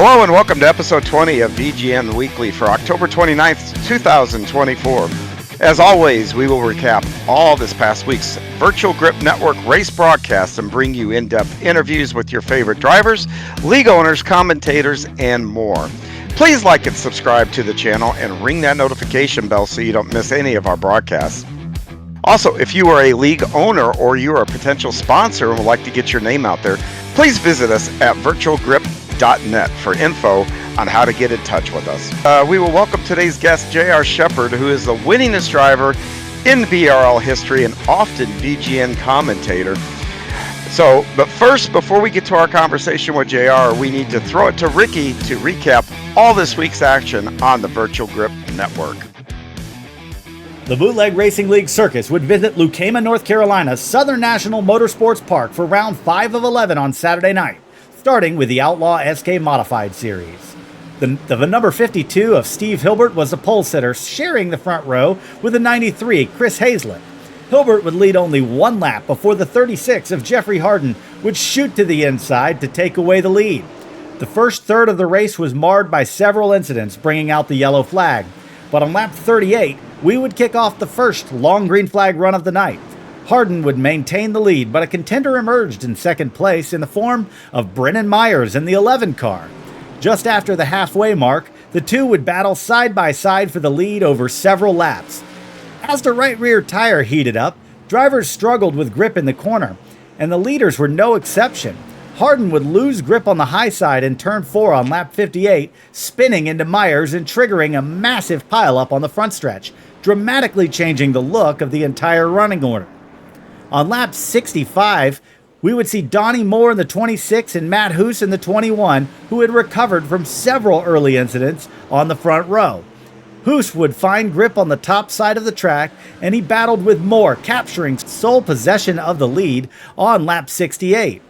Hello and welcome to episode 20 of VGN Weekly for October 29th, 2024. As always, we will recap all this past week's Virtual Grip Network race broadcasts and bring you in-depth interviews with your favorite drivers, league owners, commentators, and more. Please like and subscribe to the channel and ring that notification bell so you don't miss any of our broadcasts. Also, if you are a league owner or you are a potential sponsor and would like to get your name out there, please visit us at virtualgrip.net for info on how to get in touch with us. We will welcome today's guest, J.R. Shepard, who is the winningest driver in VRL history and often VGN commentator. But first, before we get to our conversation with JR, we need to throw it to Ricky to recap all this week's action on the Virtual Grip Network. The Bootleg Racing League Circus would visit Lucama, North Carolina's Southern National Motorsports Park for round 5 of 11 on Saturday night, starting with the Outlaw SK Modified Series. The number 52 of Steve Hilbert was the pole sitter, sharing the front row with the 93 Chris Hazlett. Hilbert would lead only one lap before the 36 of Jeffrey Harden would shoot to the inside to take away the lead. The first third of the race was marred by several incidents, bringing out the yellow flag. But on lap 38, we would kick off the first long green flag run of the night. Harden would maintain the lead, but a contender emerged in second place in the form of Brennan Myers in the 11 car. Just after the halfway mark, the two would battle side by side for the lead over several laps. As the right rear tire heated up, drivers struggled with grip in the corner, and the leaders were no exception. Harden would lose grip on the high side in turn 4 on lap 58, spinning into Myers and triggering a massive pileup on the front stretch, dramatically changing the look of the entire running order. On lap 65, we would see Donnie Moore in the 26 and Matt Hoos in the 21, who had recovered from several early incidents on the front row. Hoos would find grip on the top side of the track, and he battled with Moore, capturing sole possession of the lead on lap 68.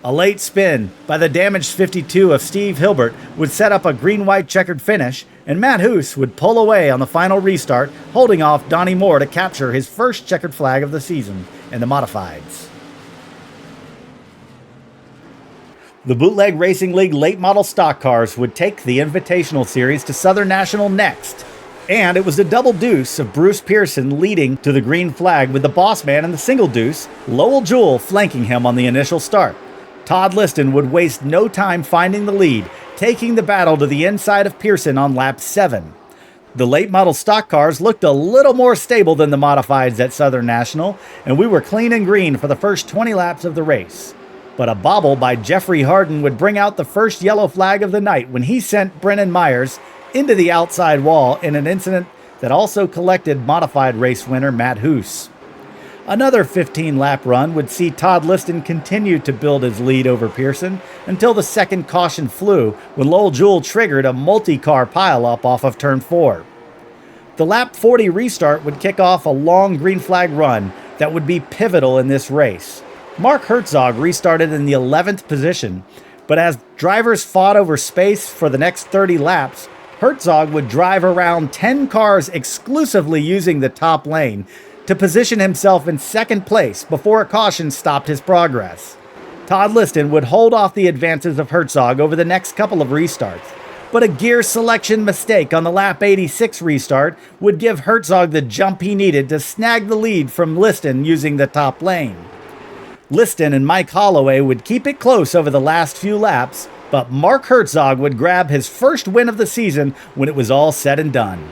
A late spin by the damaged 52 of Steve Hilbert would set up a green-white checkered finish, and Matt Hoos would pull away on the final restart, holding off Donnie Moore to capture his first checkered flag of the season in the modifieds. The Bootleg Racing League late model stock cars would take the Invitational Series to Southern National next. And it was the double deuce of Bruce Pearson leading to the green flag with the boss man in the single deuce, Lowell Jewell flanking him on the initial start. Todd Liston would waste no time finding the lead, taking the battle to the inside of Pearson on lap 7. The late model stock cars looked a little more stable than the modifieds at Southern National, and we were clean and green for the first 20 laps of the race. But a bobble by Jeffrey Harden would bring out the first yellow flag of the night when he sent Brennan Myers into the outside wall in an incident that also collected modified race winner Matt Hoos. Another 15-lap run would see Todd Liston continue to build his lead over Pearson until the second caution flew when Lowell Jewell triggered a multi-car pileup off of turn 4. The lap 40 restart would kick off a long green flag run that would be pivotal in this race. Mark Herzog restarted in the 11th position, but as drivers fought over space for the next 30 laps, Herzog would drive around 10 cars exclusively using the top lane to position himself in second place before a caution stopped his progress. Todd Liston would hold off the advances of Herzog over the next couple of restarts, but a gear selection mistake on the lap 86 restart would give Herzog the jump he needed to snag the lead from Liston using the top lane. Liston and Mike Holloway would keep it close over the last few laps, but Mark Herzog would grab his first win of the season when it was all said and done.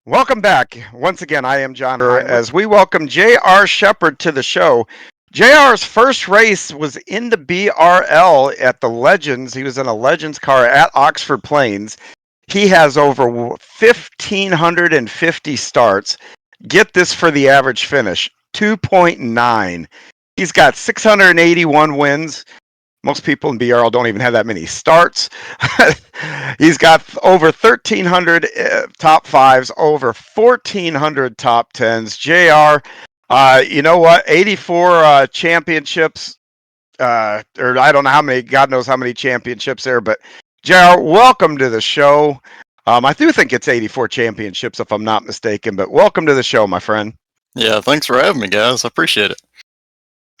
Welcome back. Once again, I am John Heinrich, as we welcome J.R. Shepard to the show. JR's first race was in the BRL at the Legends. He was in a Legends car at Oxford Plains. He has over 1,550 starts. Get this for the average finish, 2.9. He's got 681 wins. Most people in BRL don't even have that many starts. He's got over 1,300 top fives, over 1,400 top tens. JR, you know what? 84 championships, or I don't know how many, God knows how many championships there, but JR, welcome to the show. I do think it's 84 championships, if I'm not mistaken, but welcome to the show, my friend. Yeah, thanks for having me, guys. I appreciate it.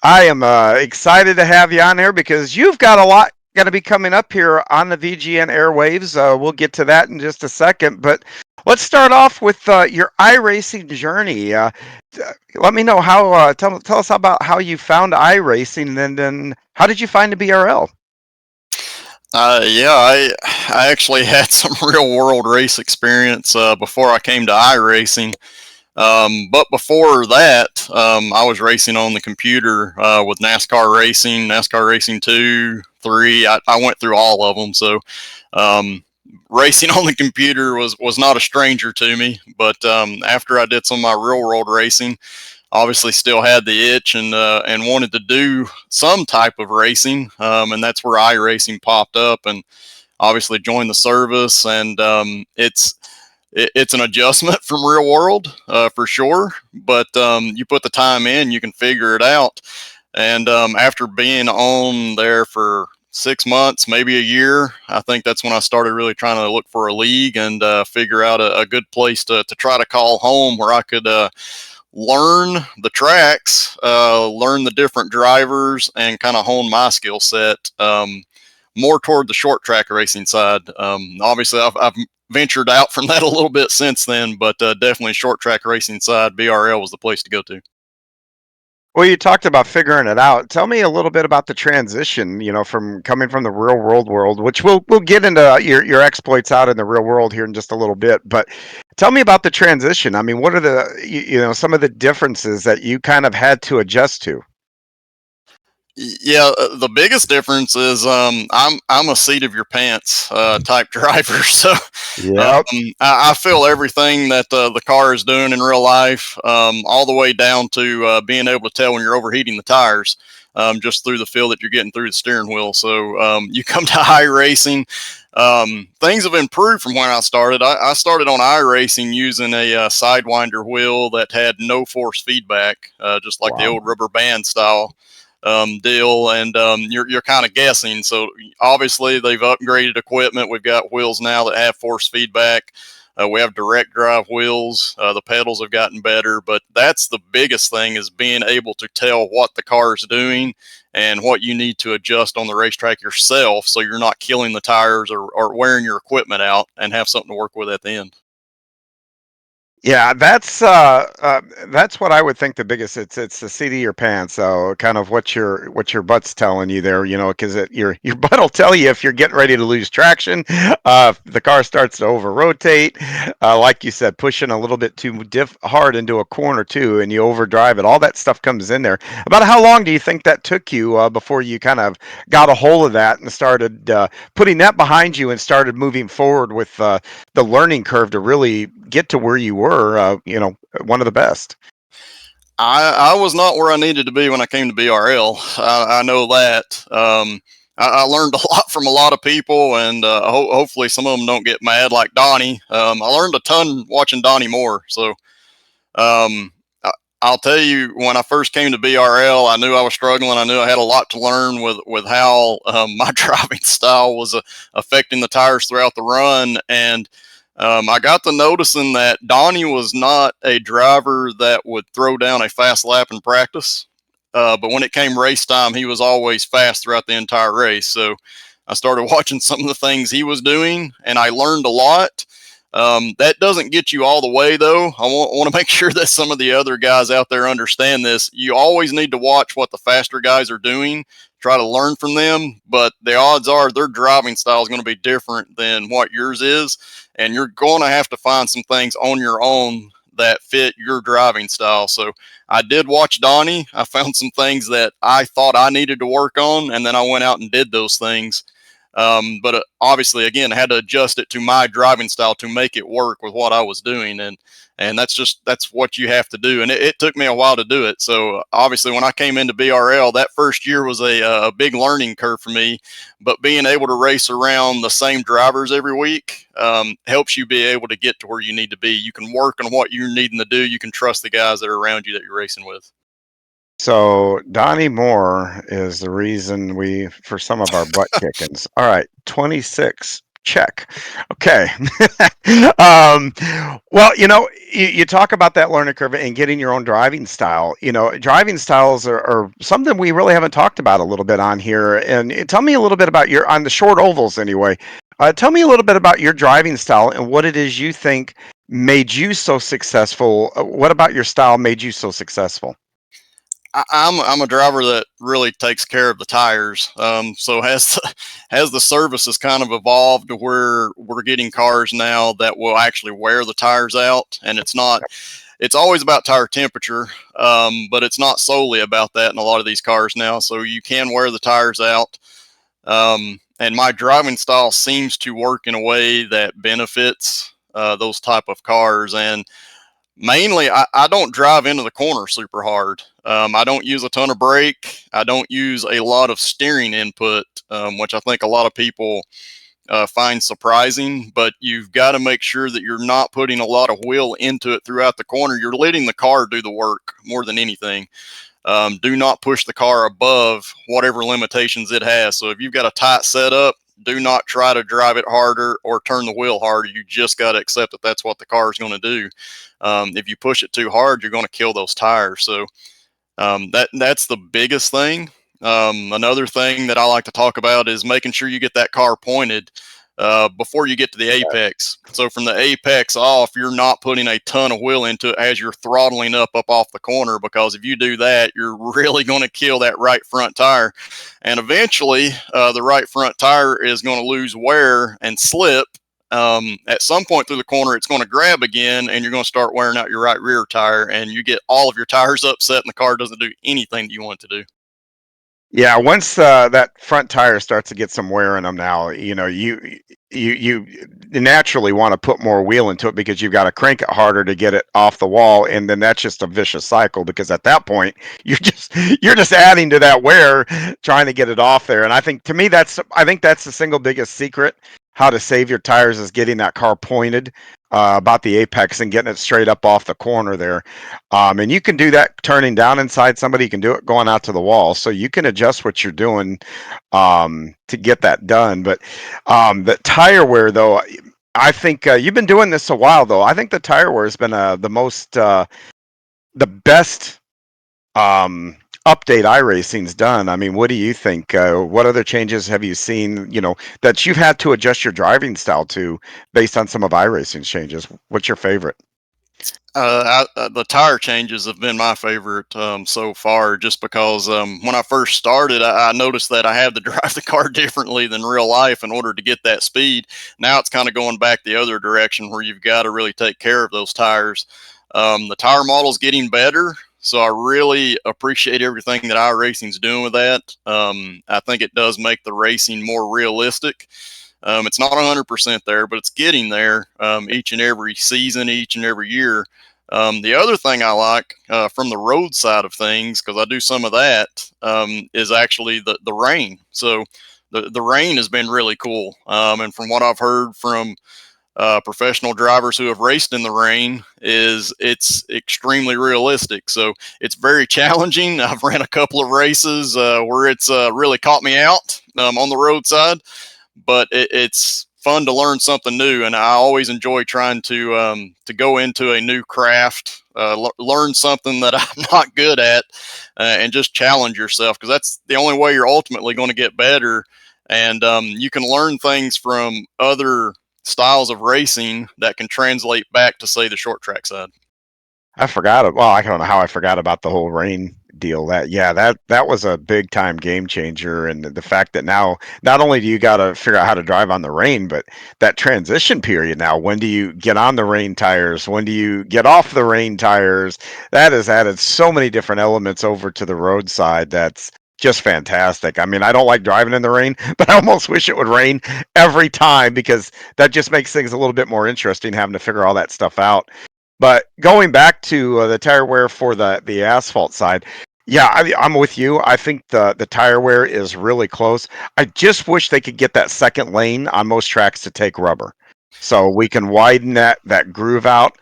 I am excited to have you on here because you've got a lot going to be coming up here on the VGN airwaves. We'll get to that in just a second, but let's start off with your iRacing journey. Let me know how. Tell us about how you found iRacing, and then how did you find the BRL? Yeah, I actually had some real world race experience before I came to iRacing. But before that, I was racing on the computer with NASCAR Racing 2, 3. I went through all of them. So racing on the computer was not a stranger to me. But after I did some of my real world racing, obviously still had the itch and wanted to do some type of racing. And that's where iRacing popped up, and obviously joined the service. And it's an adjustment from real world for sure, but you put the time in, you can figure it out. And after being on there for 6 months, maybe a year, I think that's when I started really trying to look for a league and figure out a good place to try to call home, where I could learn the tracks, learn the different drivers, and kind of hone my skill set more toward the short track racing side. Obviously, I've ventured out from that a little bit since then, but definitely short track racing side, BRL was the place to go to. Well, you talked about figuring it out. Tell me a little bit about the transition, from coming from the real world, which we'll get into your exploits out in the real world here in just a little bit. But tell me about the transition. I mean, what are some of the differences that you kind of had to adjust to? Yeah, the biggest difference is I'm a seat of your pants type driver, so Yeah. I feel everything that the car is doing in real life, all the way down to being able to tell when you're overheating the tires, just through the feel that you're getting through the steering wheel. So you come to iRacing, things have improved from when I started. I started on iRacing using a Sidewinder wheel that had no force feedback, just like the Wow. old rubber band style deal, and you're kind of guessing. So obviously they've upgraded equipment. We've got wheels now that have force feedback. We have direct drive wheels. The pedals have gotten better, but that's the biggest thing, is being able to tell what the car is doing and what you need to adjust on the racetrack yourself, so you're not killing the tires or wearing your equipment out, and have something to work with at the end. Yeah, that's what I would think the biggest. It's the seat of your pants. So kind of what your butt's telling you there, because your butt will tell you if you're getting ready to lose traction. If the car starts to over rotate, like you said, pushing a little bit too hard into a corner too, and you overdrive it. All that stuff comes in there. About how long do you think that took you before you kind of got a hold of that and started putting that behind you and started moving forward with the learning curve to really get to where you were, one of the best? I was not where I needed to be when I came to BRL. I know that. I learned a lot from a lot of people, and hopefully some of them don't get mad like Donnie. I learned a ton watching Donnie Moore. So um, I'll tell you, when I first came to BRL, I knew I was struggling. I knew I had a lot to learn with how my driving style was affecting the tires throughout the run. And I got to noticing that Donnie was not a driver that would throw down a fast lap in practice. But when it came race time, he was always fast throughout the entire race. So I started watching some of the things he was doing, and I learned a lot. That doesn't get you all the way, though. I want to make sure that some of the other guys out there understand this. You always need to watch what the faster guys are doing, try to learn from them, but the odds are their driving style is going to be different than what yours is. and you're going to have to find some things on your own that fit your driving style. So I did watch Donnie. I found some things that I thought I needed to work on, and then I went out and did those things. But obviously, again, I had to adjust it to my driving style to make it work with what I was doing, and that's what you have to do. And it took me a while to do it. So obviously, when I came into BRL, that first year was a big learning curve for me. But being able to race around the same drivers every week helps you be able to get to where you need to be. You can work on what you're needing to do. You can trust the guys that are around you that you're racing with. So Donnie Moore is the reason for some of our butt kickings. All right, 26. Check. Okay. um, well, you talk about that learning curve and getting your own driving style. Driving styles are something we really haven't talked about a little bit on here. And tell me a little bit about on the short ovals anyway. Tell me a little bit about your driving style and what it is you think made you so successful. What about your style made you so successful? I'm a driver that really takes care of the tires. So has the service has kind of evolved to where we're getting cars now that will actually wear the tires out, and it's always about tire temperature, but it's not solely about that in a lot of these cars now. So you can wear the tires out, and my driving style seems to work in a way that benefits those type of cars. And mainly, I don't drive into the corner super hard. I don't use a ton of brake. I don't use a lot of steering input, which I think a lot of people find surprising. But you've got to make sure that you're not putting a lot of wheel into it throughout the corner. You're letting the car do the work more than anything. Do not push the car above whatever limitations it has. So if you've got a tight setup, do not try to drive it harder or turn the wheel harder. You just got to accept that that's what the car is going to do. If you push it too hard, you're going to kill those tires. So that's the biggest thing. Another thing that I like to talk about is making sure you get that car pointed before you get to the apex. So from the apex off, you're not putting a ton of wheel into it as you're throttling up off the corner, because if you do that, you're really going to kill that right front tire. And eventually, the right front tire is going to lose wear and slip. At some point through the corner, it's going to grab again, and you're going to start wearing out your right rear tire, and you get all of your tires upset, and the car doesn't do anything that you want it to do. Yeah, once that front tire starts to get some wear in them now, you naturally want to put more wheel into it because you've got to crank it harder to get it off the wall, and then that's just a vicious cycle because at that point you're just adding to that wear trying to get it off there. And I think that's the single biggest secret how to save your tires is getting that car pointed about the apex and getting it straight up off the corner there. And you can do that turning down inside somebody. You can do it going out to the wall. So you can adjust what you're doing to get that done. But the tire wear, though, I think you've been doing this a while, though. I think the tire wear has been the best update iRacing's done. I mean, what do you think? What other changes have you seen, that you've had to adjust your driving style to based on some of iRacing's changes? What's your favorite? The tire changes have been my favorite so far, just because when I first started, I noticed that I had to drive the car differently than real life in order to get that speed. Now it's kind of going back the other direction where you've got to really take care of those tires. The tire model's getting better, so I really appreciate everything that iRacing's doing with that. I think it does make the racing more realistic. It's not 100% there, but it's getting there each and every season, each and every year. The other thing I like from the road side of things, because I do some of that, is actually the rain. So the rain has been really cool. And from what I've heard from professional drivers who have raced in the rain, it's extremely realistic. So it's very challenging. I've ran a couple of races where it's really caught me out on the roadside, but it's fun to learn something new, and I always enjoy trying to go into a new craft, learn something that I'm not good at, and just challenge yourself, because that's the only way you're ultimately going to get better. And you can learn things from other styles of racing that can translate back to, say, the short track side. I forgot. Well, I don't know how I forgot about the whole rain deal. That was a big time game changer, and the fact that now not only do you got to figure out how to drive on the rain, but that transition period now. When do you get on the rain tires? When do you get off the rain tires? That has added so many different elements over to the roadside. That's just fantastic. I mean, I don't like driving in the rain, but I almost wish it would rain every time because that just makes things a little bit more interesting having to figure all that stuff out. But going back to the tire wear for the asphalt side, yeah, I'm with you. I think the tire wear is really close. I just wish they could get that second lane on most tracks to take rubber, so we can widen that groove out.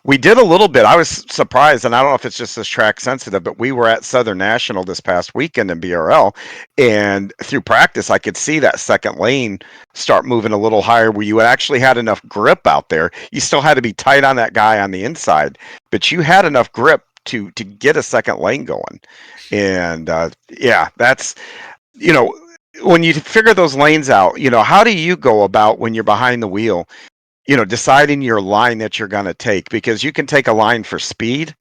We did a little bit. I was surprised, and I don't know if it's just this track sensitive, but we were at Southern National this past weekend in BRL, and through practice, I could see that second lane start moving a little higher where you actually had enough grip out there. You still had to be tight on that guy on the inside, but you had enough grip to get a second lane going. And yeah, that's, you know, when you figure those lanes out, how do you go about when you're behind the wheel? Deciding your line that you're going to take, because you can take a line for speed.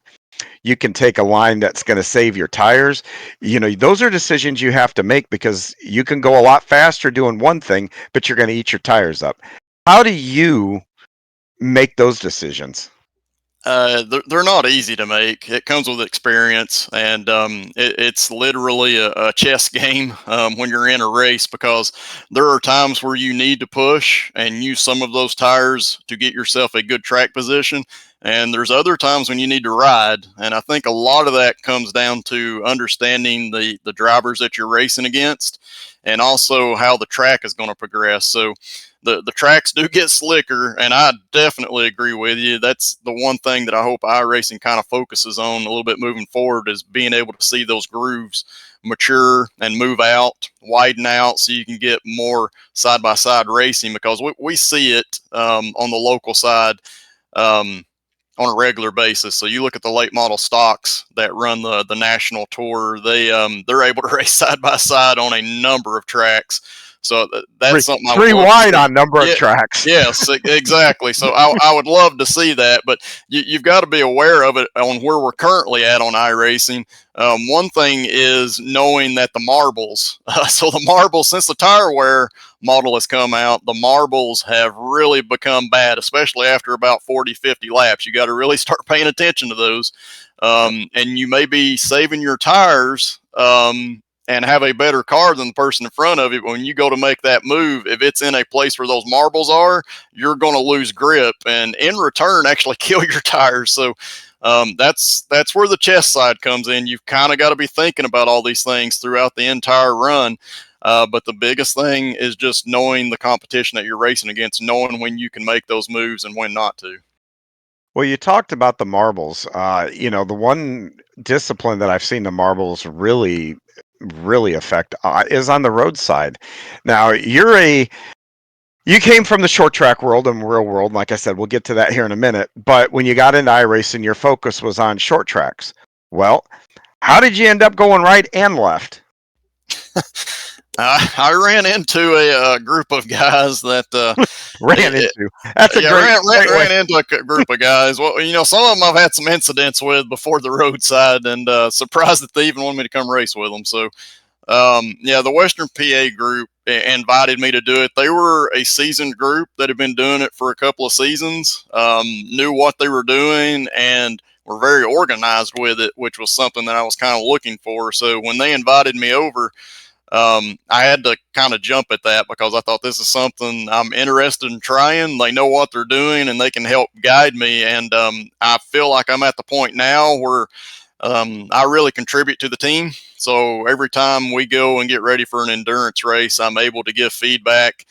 You can take a line that's going to save your tires. Those are decisions you have to make because you can go a lot faster doing one thing, but you're going to eat your tires up. How do you make those decisions? They're not easy to make. It comes with experience, and it's literally a chess game when you're in a race, because there are times where you need to push and use some of those tires to get yourself a good track position, and there's other times when you need to ride. And I think a lot of that comes down to understanding the drivers that you're racing against, and also how the track is going to progress. So the tracks do get slicker, and I definitely agree with you. That's the one thing that I hope iRacing kind of focuses on a little bit moving forward, is being able to see those grooves mature and move out, widen out, so you can get more side-by-side racing, because we see it on the local side on a regular basis. So you look at the late model stocks that run the national tour, they're able to race side by side on a number of tracks. So that's something I would three love wide to see. on number of tracks. Yes, exactly. So I would love to see that, but you've got to be aware of it on where we're currently at on iRacing. One thing is knowing that the marbles, so the marbles, since the tire wear model has come out, the marbles have really become bad, especially after about 40, 50 laps. You got to really start paying attention to those. And you may be saving your tires and have a better car than the person in front of it. When you go to make that move, if it's in a place where those marbles are, you're going to lose grip and in return actually kill your tires. So that's where the chess side comes in. You've kind of got to be thinking about all these things throughout the entire run. But the biggest thing is just knowing the competition that you're racing against, knowing when you can make those moves and when not to. Well, you talked about the marbles. The one discipline that I've seen the marbles really affect is on the roadside. Now, you came from the short track world and real world. And like I said, we'll get to that here in a minute. But when you got into iRacing, your focus was on short tracks. Well, how did you end up going right and left? I ran into a group of guys that ran into. That's a ran into a group of guys. Well, some of them I've had some incidents with before the roadside, and surprised that they even wanted me to come race with them. So, the Western PA group invited me to do it. They were a seasoned group that had been doing it for a couple of seasons, knew what they were doing, and were very organized with it, which was something that I was kind of looking for. So when they invited me over, I had to kind of jump at that, because I thought this is something I'm interested in trying. They know what they're doing and they can help guide me. And I feel like I'm at the point now where I really contribute to the team. So every time we go and get ready for an endurance race, I'm able to give feedback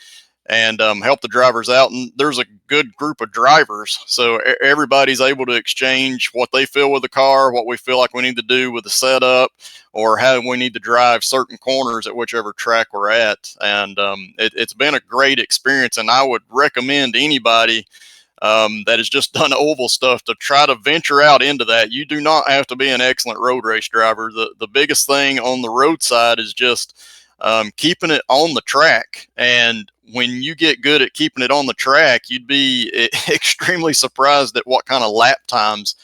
and help the drivers out. And there's a good group of drivers, so everybody's able to exchange what they feel with the car, what we feel like we need to do with the setup, or how we need to drive certain corners at whichever track we're at. And it's been a great experience, and I would recommend anybody that has just done oval stuff to try to venture out into that. You do not have to be an excellent road race driver. The biggest thing on the road side is just keeping it on the track. And when you get good at keeping it on the track, you'd be extremely surprised at what kind of lap times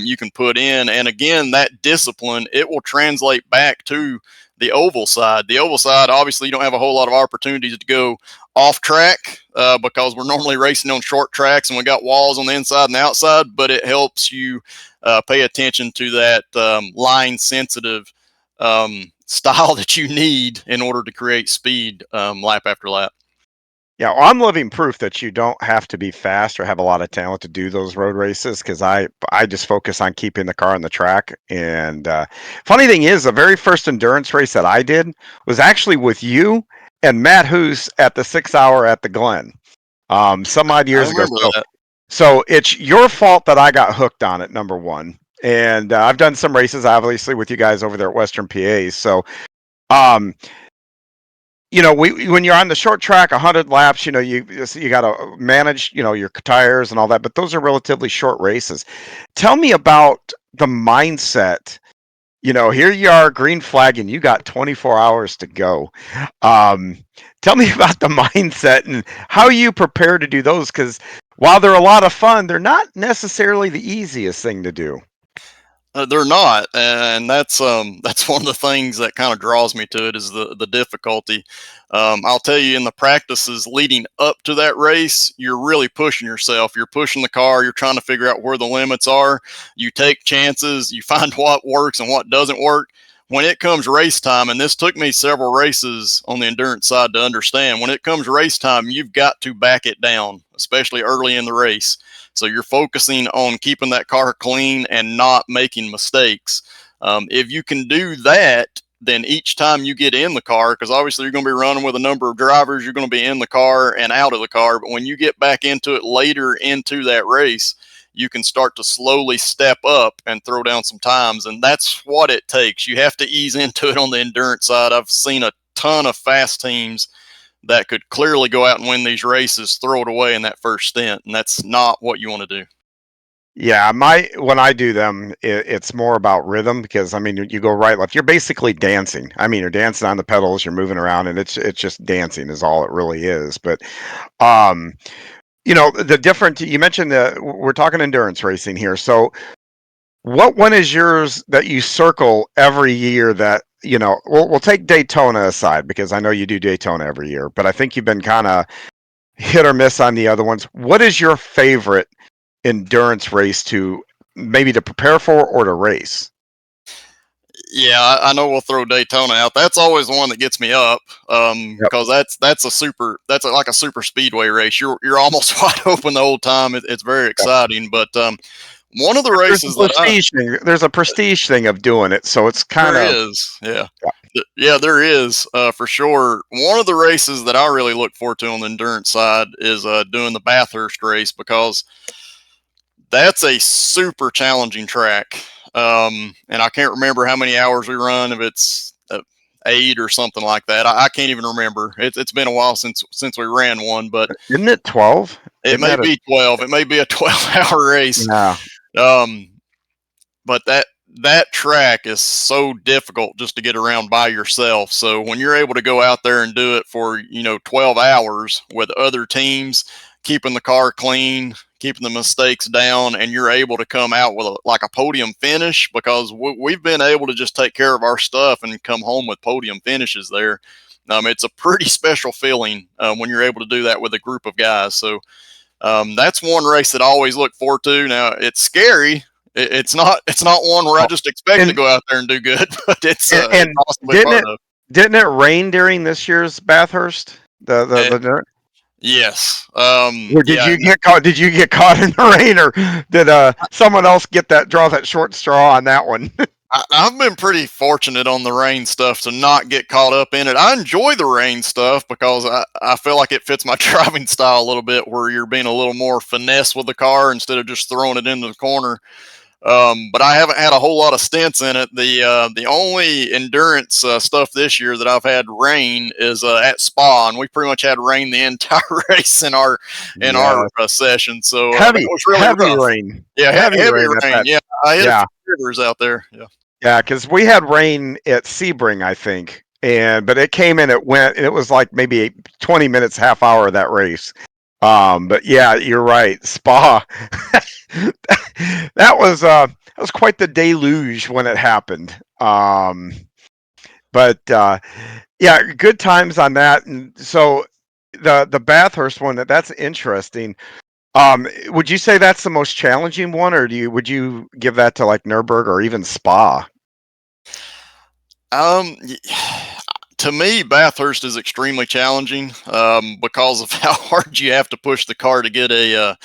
you can put in. And again, that discipline, it will translate back to the oval side. The oval side, obviously, you don't have a whole lot of opportunities to go off track because we're normally racing on short tracks and we got walls on the inside and the outside, but it helps you pay attention to that line sensitive style that you need in order to create speed lap after lap. Yeah, well, I'm living proof that you don't have to be fast or have a lot of talent to do those road races because I just focus on keeping the car on the track. And funny thing is, the very first endurance race that I did was actually with you and Matt Hoos at the 6 hour at the Glen some odd I years ago. remember that. So it's your fault that I got hooked on it, number one. And I've done some races, obviously, with you guys over there at Western PA. So, when you're on the short track, 100 laps, you got to manage, your tires and all that. But those are relatively short races. Tell me about the mindset. Here you are, green flag, and you got 24 hours to go. Tell me about the mindset and how you prepare to do those. Because while they're a lot of fun, they're not necessarily the easiest thing to do. They're not, and that's one of the things that kind of draws me to it is the difficulty. I'll tell you, in the practices leading up to that race, you're really pushing yourself. You're pushing the car. You're trying to figure out where the limits are. You take chances. You find what works and what doesn't work. When it comes race time, and this took me several races on the endurance side to understand, when it comes race time, you've got to back it down, especially early in the race. So you're focusing on keeping that car clean and not making mistakes. If you can do that, then each time you get in the car, because obviously you're going to be running with a number of drivers, you're going to be in the car and out of the car. But when you get back into it later into that race, you can start to slowly step up and throw down some times. And that's what it takes. You have to ease into it on the endurance side. I've seen a ton of fast teams that could clearly go out and win these races, throw it away in that first stint, and that's not what you want to do. Yeah, when I do them, it's more about rhythm because you go right, left. You're basically dancing. You're dancing on the pedals. You're moving around, and it's just dancing is all it really is. But the different. You mentioned we're talking endurance racing here. So, what one is yours that you circle every year? That we'll take Daytona aside because I know you do Daytona every year, but I think you've been kind of hit or miss on the other ones. What is your favorite endurance race to maybe to prepare for or to race? Yeah, I know we'll throw Daytona out. That's always the one that gets me up Yep. because that's like a super speedway race. You're almost wide open the whole time. It's very exciting. But one of the races There's a prestige thing of doing it, so it's kind there of is, yeah, there is for sure. One of the races that I really look forward to on the endurance side is doing the Bathurst race because that's a super challenging track. And I can't remember how many hours we run, if it's 8 or something like that. I can't even remember. It's been a while since we ran one, but isn't it 12? it may be 12. It may be a 12-hour race. Yeah. Um, but that track is so difficult just to get around by yourself. So when you're able to go out there and do it for 12 hours with other teams, keeping the car clean, keeping the mistakes down, and you're able to come out with a podium finish because we've been able to just take care of our stuff and come home with podium finishes there. It's a pretty special feeling when you're able to do that with a group of guys. So that's one race that I always look forward to. Now it's scary. It's not one where I just expect to go out there and do good, but it's awesome to be part of. Didn't it rain during this year's Bathurst? The Yes. Or did you get caught? Did you get caught in the rain, or did someone else draw that short straw on that one? I've been pretty fortunate on the rain stuff to not get caught up in it. I enjoy the rain stuff because I feel like it fits my driving style a little bit, where you're being a little more finesse with the car instead of just throwing it into the corner. But I haven't had a whole lot of stints in it. The only endurance stuff this year that I've had rain is at Spa, and we pretty much had rain the entire race in our session. So heavy, it was really heavy rough. rain. Yeah, heavy rain. Yeah, I hit a few rivers out there. Yeah, because we had rain at Sebring, I think, but it came in. It was like maybe 20 minutes, half hour of that race. But yeah, you're right. Spa. that was quite the deluge when it happened. But yeah, good times on that. And so the Bathurst one, that's interesting. Would you say that's the most challenging one, or would you give that to like Nürburgring or even Spa? Um, y- to me, Bathurst is extremely challenging because of how hard you have to push the car to get a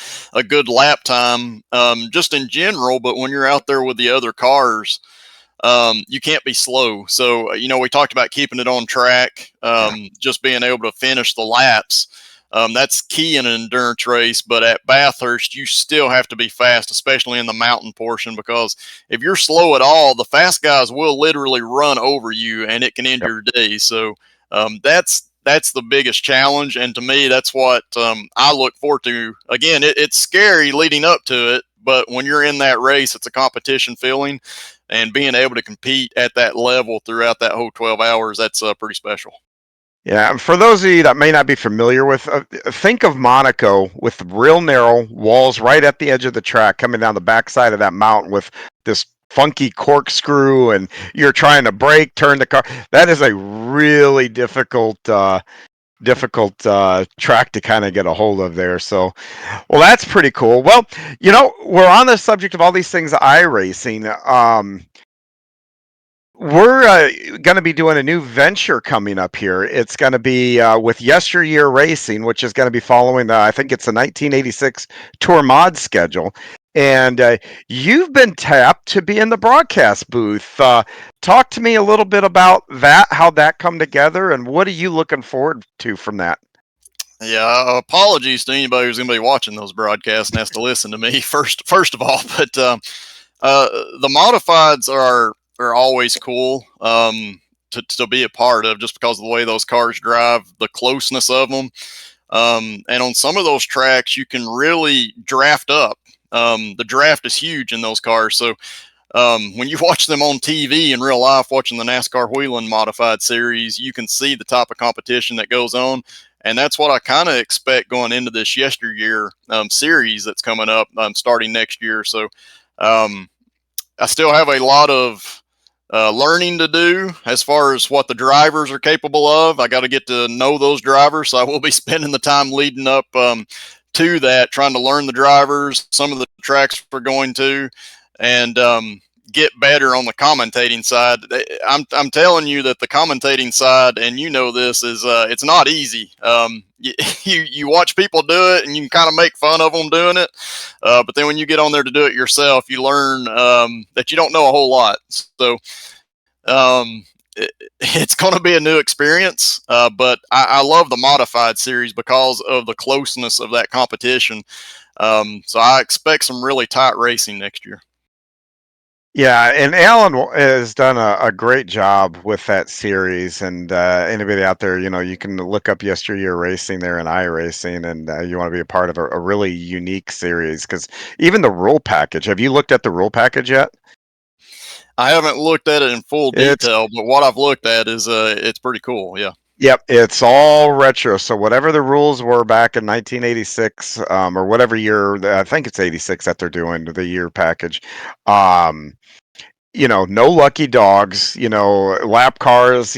good lap time, just in general. But when you're out there with the other cars, you can't be slow. So, we talked about keeping it on track, Yeah. just being able to finish the laps. That's key in an endurance race. But at Bathurst, you still have to be fast, especially in the mountain portion, because if you're slow at all, the fast guys will literally run over you and it can end Yep. your day. So that's the biggest challenge. And to me, that's what I look forward to. Again, it's scary leading up to it, but when you're in that race, it's a competition feeling, and being able to compete at that level throughout that whole 12 hours, that's pretty special. Yeah, and for those of you that may not be familiar with, think of Monaco with real narrow walls right at the edge of the track, coming down the backside of that mountain with this funky corkscrew, and you're trying to brake, turn the car. That is a really difficult track to kind of get a hold of there. So, well, that's pretty cool. Well, we're on the subject of all these things iRacing. We're going to be doing a new venture coming up here. It's going to be with Yesteryear Racing, which is going to be following I think it's the 1986 Tour Mod schedule. And you've been tapped to be in the broadcast booth. Talk to me a little bit about that, how that come together, and what are you looking forward to from that? Yeah, apologies to anybody who's going to be watching those broadcasts and has to listen to me first of all. But the modifieds are always cool to be a part of, just because of the way those cars drive, the closeness of them. And on some of those tracks, you can really draft up. The draft is huge in those cars. So when you watch them on TV in real life, watching the NASCAR Whelen Modified Series, you can see the type of competition that goes on. And that's what I kind of expect going into this Yesteryear series that's coming up starting next year. So um, I still have a lot of learning to do as far as what the drivers are capable of. I got to get to know those drivers, so I will be spending the time leading up to that, trying to learn the drivers, some of the tracks we're going to, and get better on the commentating side. I'm telling you that the commentating side, and this, is it's not easy. You watch people do it, and you can kind of make fun of them doing it, but then when you get on there to do it yourself, you learn that you don't know a whole lot. So it's going to be a new experience, but I love the modified series because of the closeness of that competition. So I expect some really tight racing next year. Yeah, and Alan has done a great job with that series. And anybody out there, you can look up Yesteryear Racing there in iRacing, and you want to be a part of a really unique series, because even the rule package. Have you looked at the rule package yet? I haven't looked at it in full It's detail, but what I've looked at is it's pretty cool. Yeah. Yep, it's all retro. So whatever the rules were back in 1986, or whatever year, I think it's 86 that they're doing the year package. Um, no lucky dogs, lap cars,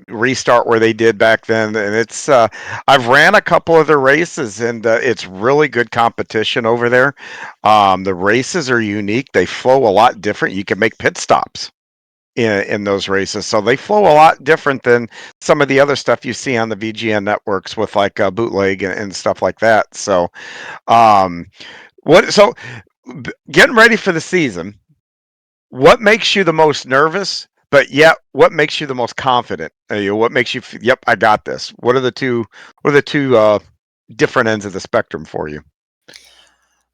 restart where they did back then. And I've ran a couple of the races, and it's really good competition over there. The races are unique. They flow a lot different. You can make pit stops in those races. So they flow a lot different than some of the other stuff you see on the VGN networks with like bootleg and stuff like that. So, um, getting ready for the season, what makes you the most nervous, but yet what makes you the most confident? What makes you, yep, I got this. What are the two different ends of the spectrum for you?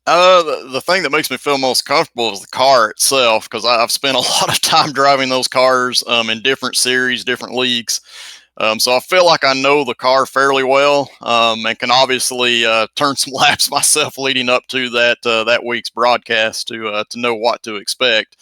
The thing that makes me feel most comfortable is the car itself, because I've spent a lot of time driving those cars in different series, different leagues. So I feel like I know the car fairly well, and can obviously turn some laps myself leading up to that week's broadcast to know what to expect.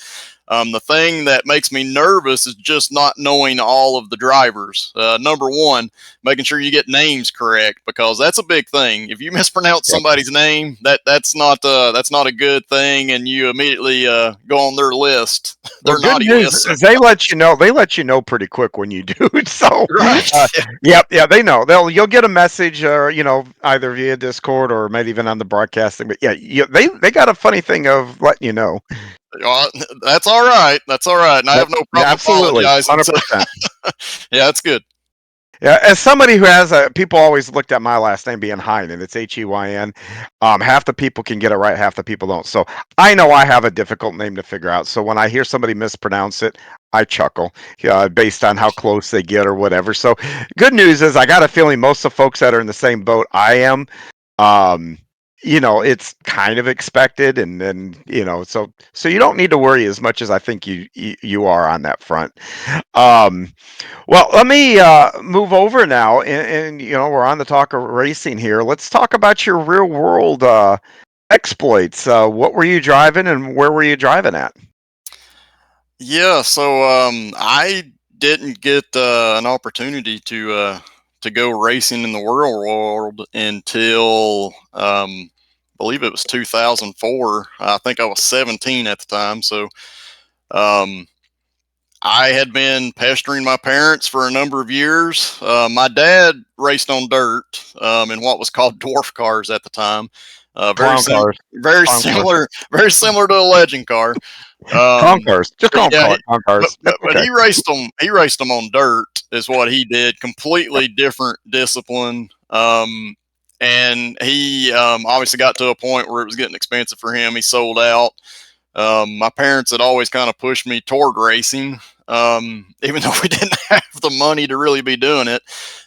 The thing that makes me nervous is just not knowing all of the drivers. Number one, making sure you get names correct, because that's a big thing. If you mispronounce somebody's name, that's not a good thing, and you immediately go on their list, their Well, good naughty news list. is they let you know. They let you know pretty quick when you do. So, Right. yep, yeah, they know. You'll get a message, or either via Discord or maybe even on the broadcasting. But yeah, they got a funny thing of letting you know. That's all right. That's all right. And I have no Yeah, problem absolutely, apologizing. 100%. Yeah, that's good. Yeah, as somebody who has people always looked at my last name being Heinen. It's Heyn. Half the people can get it right, half the people don't. So I know I have a difficult name to figure out. So when I hear somebody mispronounce it, I chuckle, based on how close they get or whatever. So good news is I got a feeling most of the folks that are in the same boat I am, um, it's kind of expected, and then so you don't need to worry as much as I think you are on that front. Um, well, let me move over now, and we're on the talk of racing here. Let's talk about your real world exploits. What were you driving, and where were you driving at? Yeah, so I didn't get an opportunity to go racing in the real world until I believe it was 2004. I think I was 17 at the time. So um, I had been pestering my parents for a number of years. My dad raced on dirt in what was called dwarf cars at the time. Clown cars. Very Clown cars. very similar to a legend car. Clown cars. Just But call them yeah, clown cars. That's but okay. he raced them. He raced them on dirt, is what he did. Completely different discipline. And he obviously got to a point where it was getting expensive for him. He sold out. My parents had always kind of pushed me toward racing, even though we didn't have the money to really be doing it.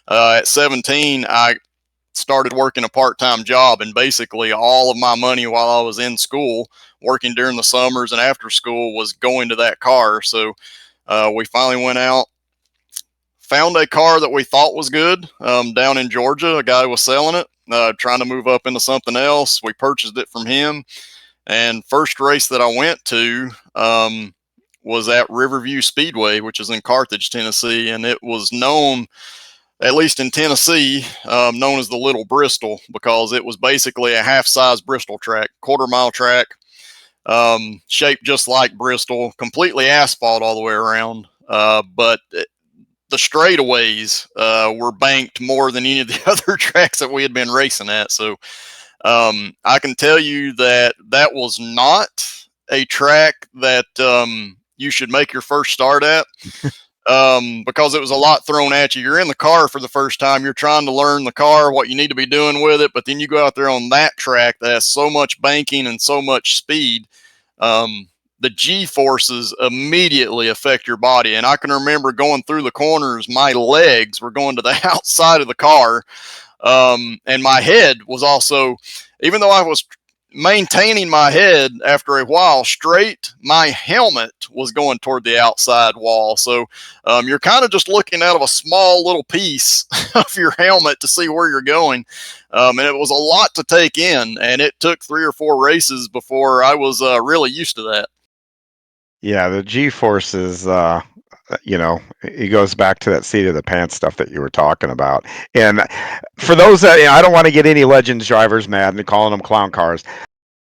At 17, I started working a part-time job, and basically all of my money while I was in school, working during the summers and after school, was going to that car. So we finally went out, found a car that we thought was good down in Georgia. A guy was selling it, trying to move up into something else. We purchased it from him, and first race that I went to was at Riverview Speedway, which is in Carthage, Tennessee, and it was known, at least in Tennessee, known as the Little Bristol, because it was basically a half-size Bristol track, quarter-mile track, shaped just like Bristol, completely asphalt all the way around. But the straightaways were banked more than any of the other tracks that we had been racing at. So I can tell you that that was not a track that you should make your first start at. Because it was a lot thrown at you. You're in the car for the first time. You're trying to learn the car, what you need to be doing with it. But then you go out there on that track that has so much banking and so much speed. The G forces immediately affect your body. And I can remember going through the corners, my legs were going to the outside of the car. And my head was also, even though I was maintaining my head after a while straight, my helmet was going toward the outside wall. So you're kind of just looking out of a small little piece of your helmet to see where you're going. And it was a lot to take in, and it took 3 or 4 races before I was really used to that. Yeah, the G forces. It goes back to that seat of the pants stuff that you were talking about. And for those that, I don't want to get any Legends drivers mad and calling them clown cars.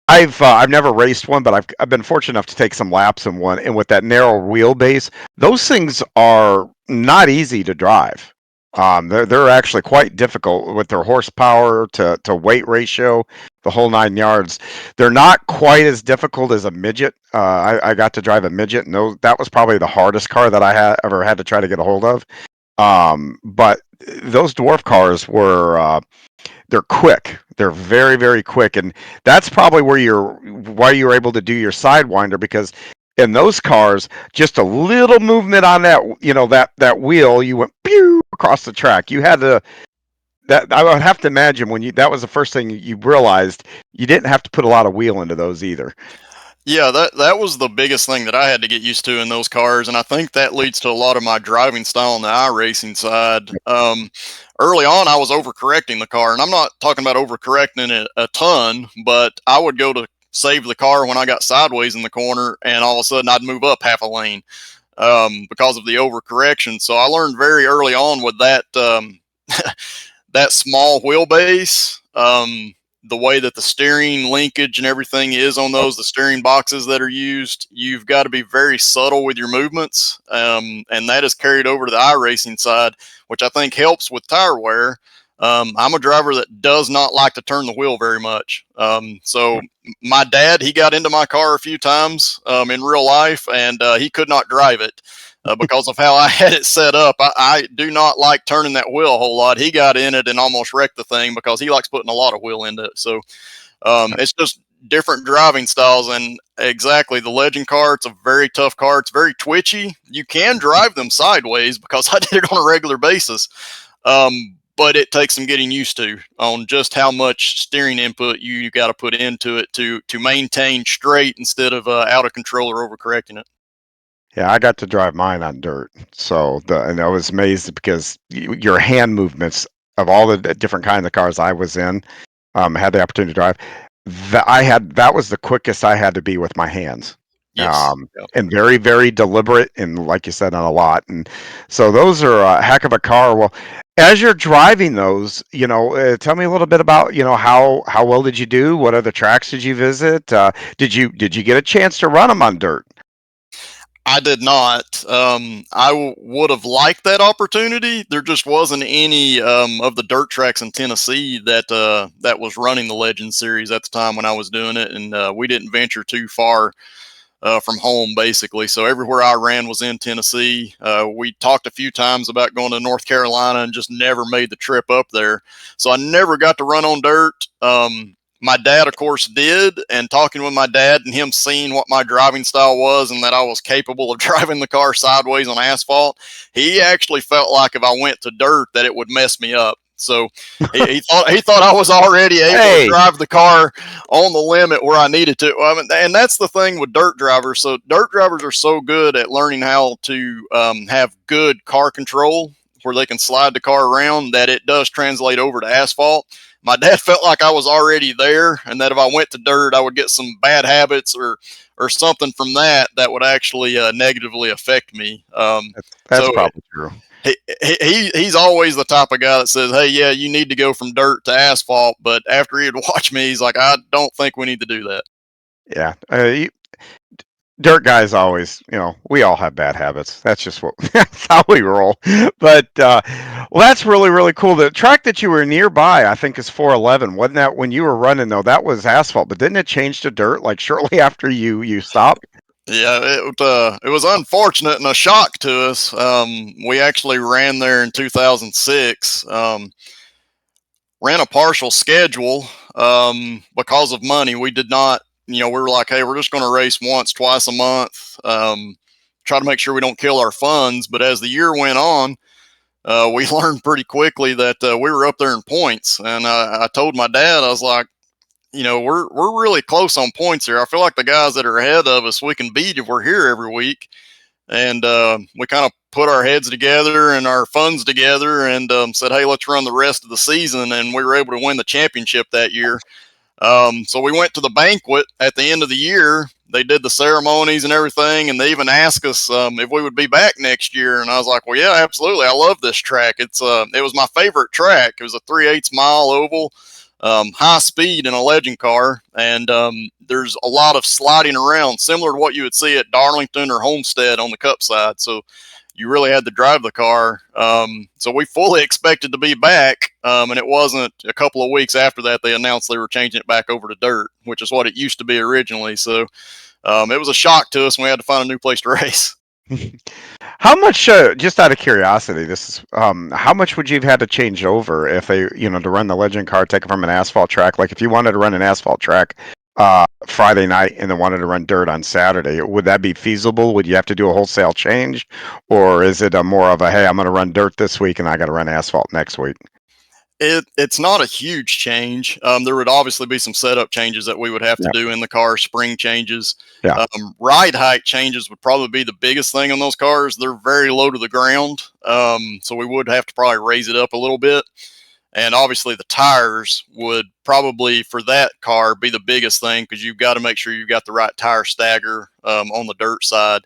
I've never raced one, but I've been fortunate enough to take some laps in one. And with that narrow wheelbase, those things are not easy to drive. They're actually quite difficult with their horsepower to weight ratio, the whole 9 yards. They're not quite as difficult as a midget. I got to drive a midget, and that was probably the hardest car that I ever had to try to get a hold of. But those dwarf cars they're quick. They're very, very quick, and that's probably why you're able to do your sidewinder, because in those cars, just a little movement on that wheel, you went pew across the track. You had to that I would have to imagine that was the first thing you realized, you didn't have to put a lot of wheel into those either. Yeah, that was the biggest thing that I had to get used to in those cars, and I think that leads to a lot of my driving style on the iRacing side. Early on, I was overcorrecting the car, and I'm not talking about overcorrecting it a ton, but I would go to save the car when I got sideways in the corner, and all of a sudden I'd move up half a lane because of the overcorrection. So I learned very early on with that that small wheelbase, the way that the steering linkage and everything is on those, the steering boxes that are used, you've got to be very subtle with your movements. And that is carried over to the iRacing side, which I think helps with tire wear. I'm a driver that does not like to turn the wheel very much. So my dad, he got into my car a few times in real life, and he could not drive it. Because of how I had it set up. I do not like turning that wheel a whole lot. He got in it and almost wrecked the thing because he likes putting a lot of wheel into it. So it's just different driving styles. And exactly, the Legend car, it's a very tough car. It's very twitchy. You can drive them sideways because I did it on a regular basis. But it takes some getting used to on just how much steering input you got to put into it to maintain straight instead of out of control or overcorrecting it. Yeah, I got to drive mine on dirt. And I was amazed because your hand movements of all the different kinds of cars I was in, had the opportunity to drive. That was the quickest I had to be with my hands. Yes. Yep. And very, very deliberate, and like you said, on a lot. And so those are a heck of a car. Well, as you're driving those, tell me a little bit about, how well did you do? What other tracks did you visit? Did you get a chance to run them on dirt? I did not. I would have liked that opportunity. There just wasn't any of the dirt tracks in Tennessee that was running the Legend Series at the time when I was doing it, and we didn't venture too far from home, basically. So everywhere I ran was in Tennessee. We talked a few times about going to North Carolina and just never made the trip up there. So I never got to run on dirt. My dad, of course, did, and talking with my dad and him seeing what my driving style was and that I was capable of driving the car sideways on asphalt, he actually felt like if I went to dirt that it would mess me up. So he thought I was already able to drive the car on the limit where I needed to. And that's the thing with dirt drivers. So dirt drivers are so good at learning how to have good car control where they can slide the car around that it does translate over to asphalt. My dad felt like I was already there, and that if I went to dirt, I would get some bad habits or something from that would actually negatively affect me. That's probably true. He's always the type of guy that says, "Hey, yeah, you need to go from dirt to asphalt." But after he'd watch me, he's like, "I don't think we need to do that." Yeah, dirt guys always, we all have bad habits. That's just that's how we roll. But well, that's really, really cool. The track that you were nearby, I think, is 411. Wasn't that when you were running though? That was asphalt, but didn't it change to dirt like shortly after you stopped? Yeah, it was unfortunate and a shock to us. We actually ran there in 2006. Ran a partial schedule because of money. We did not, we were like, hey, we're just going to race once, twice a month, try to make sure we don't kill our funds. But as the year went on, we learned pretty quickly that we were up there in points. And I told my dad, I was like, we're really close on points here. I feel like the guys that are ahead of us, we can beat if we're here every week. And we kind of put our heads together and our funds together and said, hey, let's run the rest of the season. And we were able to win the championship that year. So we went to the banquet at the end of the year. They did the ceremonies and everything, and they even asked us if we would be back next year. And I was like, well, yeah, absolutely. I love this track. It was my favorite track. It was a 3/8 mile oval, high speed in a Legend car, and there's a lot of sliding around, similar to what you would see at Darlington or Homestead on the Cup side. So you really had to drive the car. So we fully expected to be back, and it wasn't a couple of weeks after that they announced they were changing it back over to dirt, which is what it used to be originally. So it was a shock to us, and we had to find a new place to race. How much, just out of curiosity, this is how much would you have had to change over if they, to run the Legend car, take it from an asphalt track? Like if you wanted to run an asphalt track Friday night and then wanted to run dirt on Saturday, would that be feasible? Would you have to do a wholesale change, or is it a more of a, hey, I'm going to run dirt this week and I got to run asphalt next week? It's not a huge change. There would obviously be some setup changes that we would have to do in the car, spring changes. Yeah. Ride height changes would probably be the biggest thing on those cars. They're very low to the ground, so we would have to probably raise it up a little bit. And obviously the tires would probably for that car be the biggest thing, because you've got to make sure you've got the right tire stagger on the dirt side,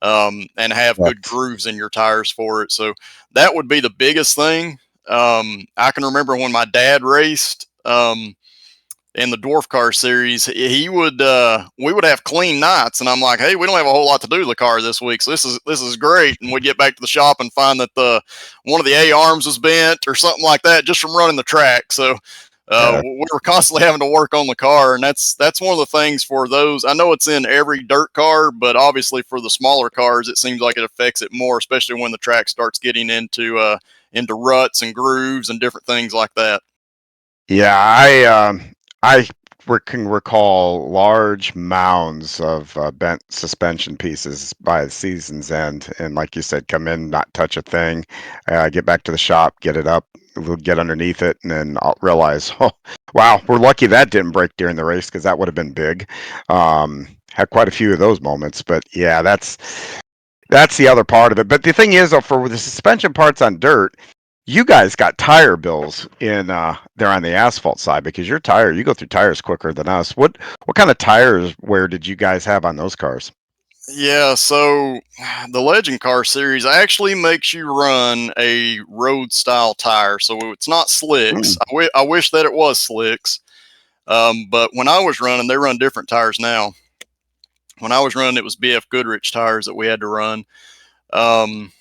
and have good Correct. grooves in your tires for it. So that would be the biggest thing. I can remember when my dad raced in the dwarf car series, he would we would have clean nights, and I'm like, hey, we don't have a whole lot to do to the car this week, so this is great. And we'd get back to the shop and find that the one of the A arms was bent or something like that just from running the track. So Yeah. we were constantly having to work on the car, and that's one of the things for those. I know it's in every dirt car, but obviously for the smaller cars, it seems like it affects it more, especially when the track starts getting into ruts and grooves and different things like that. Yeah, I can recall large mounds of bent suspension pieces by the season's end, and like you said, come in, not touch a thing, get back to the shop, get it up, we'll get underneath it, and then I'll realize, oh, wow, we're lucky that didn't break during the race because that would have been big. Had quite a few of those moments, but yeah, that's the other part of it. But the thing is, though, for the suspension parts on dirt, you guys got tire bills in there on the asphalt side because you go through tires quicker than us. What kind of tires wear did you guys have on those cars? Yeah, so the Legend Car series actually makes you run a road style tire. So it's not slicks. Mm, I wish that it was slicks. But when I was running, they run different tires now. When I was running, it was BF Goodrich tires that we had to run. Um,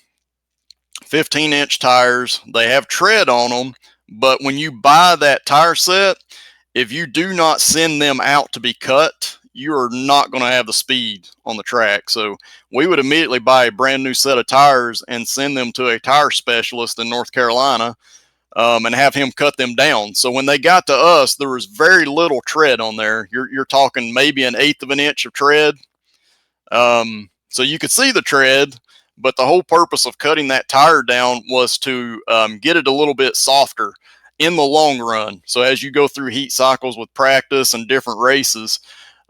15-inch tires. They have tread on them, but when you buy that tire set, if you do not send them out to be cut, you are not going to have the speed on the track. So we would immediately buy a brand new set of tires and send them to a tire specialist in North Carolina, and have him cut them down. So when they got to us, there was very little tread on there. You're talking maybe an eighth of an inch of tread. So you could see the tread, but the whole purpose of cutting that tire down was to get it a little bit softer in the long run. So as you go through heat cycles with practice and different races,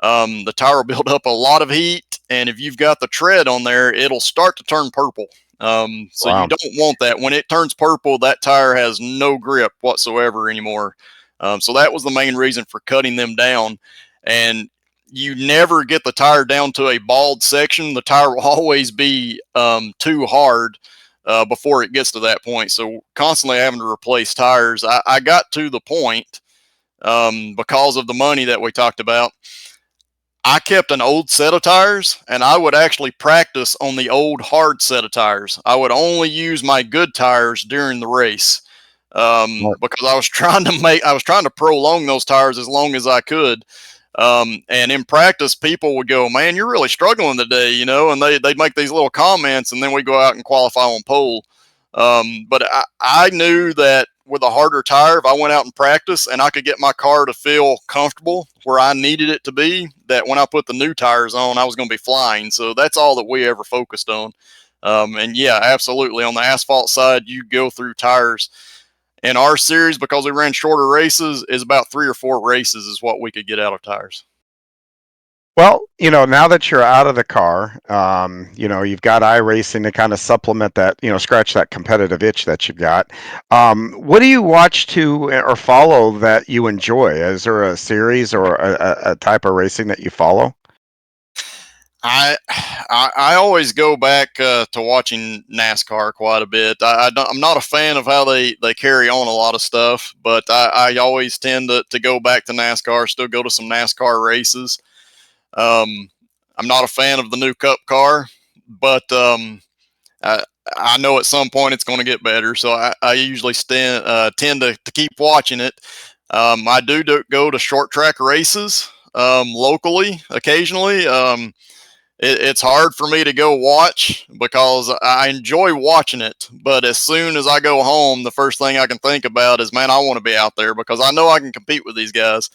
the tire will build up a lot of heat, and if you've got the tread on there, it'll start to turn purple. So you wow. don't want that. When it turns purple, that tire has no grip whatsoever anymore. So that was the main reason for cutting them down. And you never get the tire down to a bald section. The tire will always be too hard before it gets to that point. So constantly having to replace tires. I got to the point, because of the money that we talked about. I kept an old set of tires, and I would actually practice on the old hard set of tires. I would only use my good tires during the race, Smart. because I was trying to prolong those tires as long as I could. And in practice, people would go, "Man, you're really struggling today," and they'd make these little comments, and then we go out and qualify on pole. But I knew that with a harder tire, if I went out and practice and I could get my car to feel comfortable where I needed it to be, that when I put the new tires on, I was going to be flying. So that's all that we ever focused on. And yeah, absolutely. On the asphalt side, you go through tires. In our series, because we ran shorter races, is about 3 or 4 races is what we could get out of tires. Well, now that you're out of the car, you've got iRacing to kind of supplement that, scratch that competitive itch that you got. What do you watch to or follow that you enjoy? Is there a series or a type of racing that you follow? I always go back to watching NASCAR quite a bit. I'm not a fan of how they carry on a lot of stuff, but I always tend to go back to NASCAR. Still go to some NASCAR races. Um, I'm not a fan of the new Cup car, but I, I know at some point it's going to get better. So I usually tend to keep watching it. I do go to short track races locally occasionally. It's hard for me to go watch because I enjoy watching it. But as soon as I go home, the first thing I can think about is, man, I want to be out there because I know I can compete with these guys.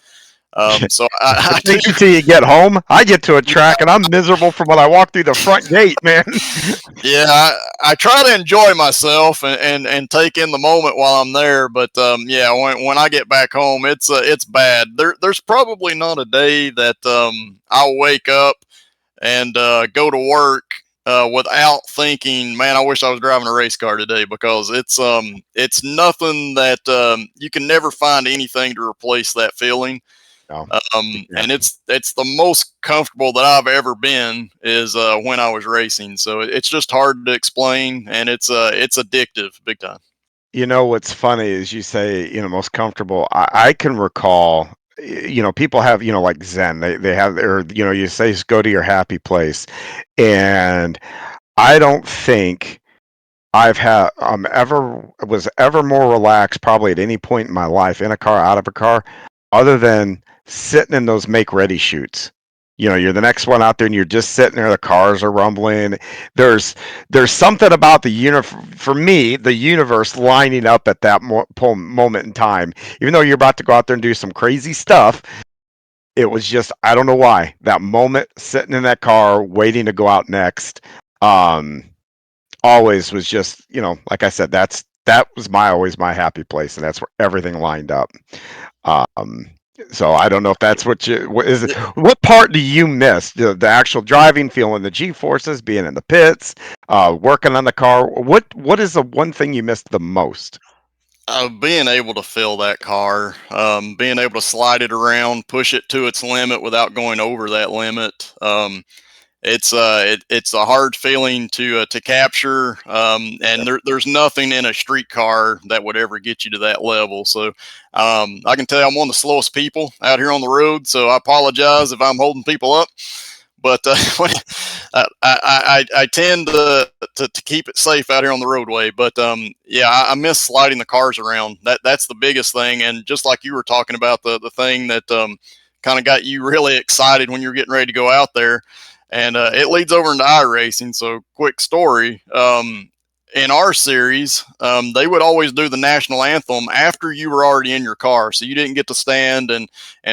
So I do. Take you till you get home. I get to a track and I'm miserable from when I walk through the front gate, man. Yeah, I try to enjoy myself and take in the moment while I'm there. But yeah, when I get back home, it's bad. There's probably not a day that I'll wake up and go to work without thinking, man, I wish I was driving a race car today, because it's nothing that you can never find anything to replace that feeling. No. Yeah. And it's the most comfortable that I've ever been is when I was racing. So it's just hard to explain, and it's addictive, big time. You know what's funny is you say, most comfortable. I can recall, people have, like Zen. They have, or you say just go to your happy place, and I don't think ever was ever more relaxed probably at any point in my life in a car, out of a car, other than sitting in those make ready shoots. You're the next one out there and you're just sitting there, the cars are rumbling. There's there's something about for me, the universe lining up at that moment in time. Even though you're about to go out there and do some crazy stuff, it was just, I don't know why, that moment sitting in that car waiting to go out next. Um Always was just, like I said, that was always my happy place, and that's where everything lined up. Um, so I don't know if that's what is it, what part do you miss? The actual driving, feeling the G forces, being in the pits, working on the car. What is the one thing you missed the most? Being able to fill that car, being able to slide it around, push it to its limit without going over that limit. It's a hard feeling to capture, and there's nothing in a street car that would ever get you to that level. So I can tell you I'm one of the slowest people out here on the road, so I apologize if I'm holding people up. But I tend to keep it safe out here on the roadway. But yeah, I miss sliding the cars around. That's the biggest thing. And just like you were talking about, the thing that kind of got you really excited when you're getting ready to go out there, and it leads over into iRacing. So quick story. In our series, they would always do the national anthem after you were already in your car, so you didn't get to stand and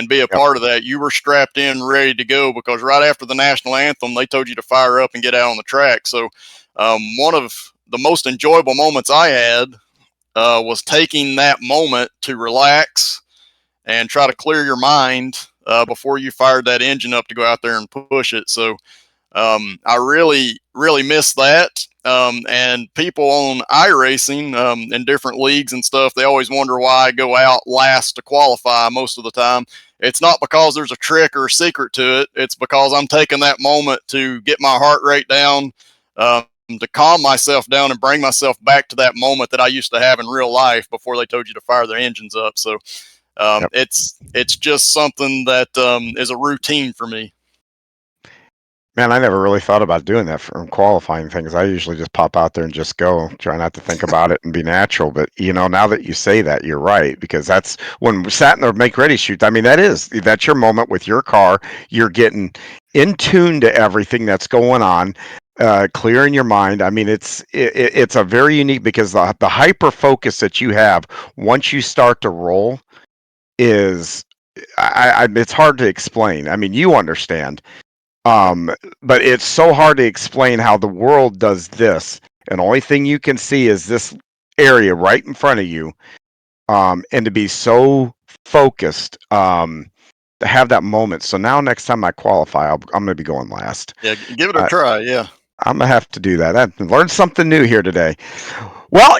be a Yep. part of that. You were strapped in, ready to go, because right after the national anthem, they told you to fire up and get out on the track. So, one of the most enjoyable moments I had was taking that moment to relax and try to clear your mind before you fired that engine up to go out there and push it. So, I really, really miss that. And people on iRacing in different leagues and stuff, they always wonder why I go out last to qualify most of the time. It's not because there's a trick or a secret to it. It's because I'm taking that moment to get my heart rate down, to calm myself down and bring myself back to that moment that I used to have in real life before they told you to fire their engines up. So Yep. it's just something that is a routine for me. Man, I never really thought about doing that for qualifying things. I usually just pop out there and just go, try not to think about it and be natural. But now that you say that, you're right, because that's when we sat in the make ready shoot. I mean, that's your moment with your car. You're getting in tune to everything that's going on, clearing your mind. I mean, it's a very unique, because the hyper focus that you have once you start to roll is, it's hard to explain. I mean, you understand, um, but it's so hard to explain how the world does this, and the only thing you can see is this area right in front of you, and to be so focused, to have that moment. So now next time I qualify, I'm going to be going last. Yeah, give it a Uh, try. Yeah. I'm going to have to do that. I've learned something new here today. Well,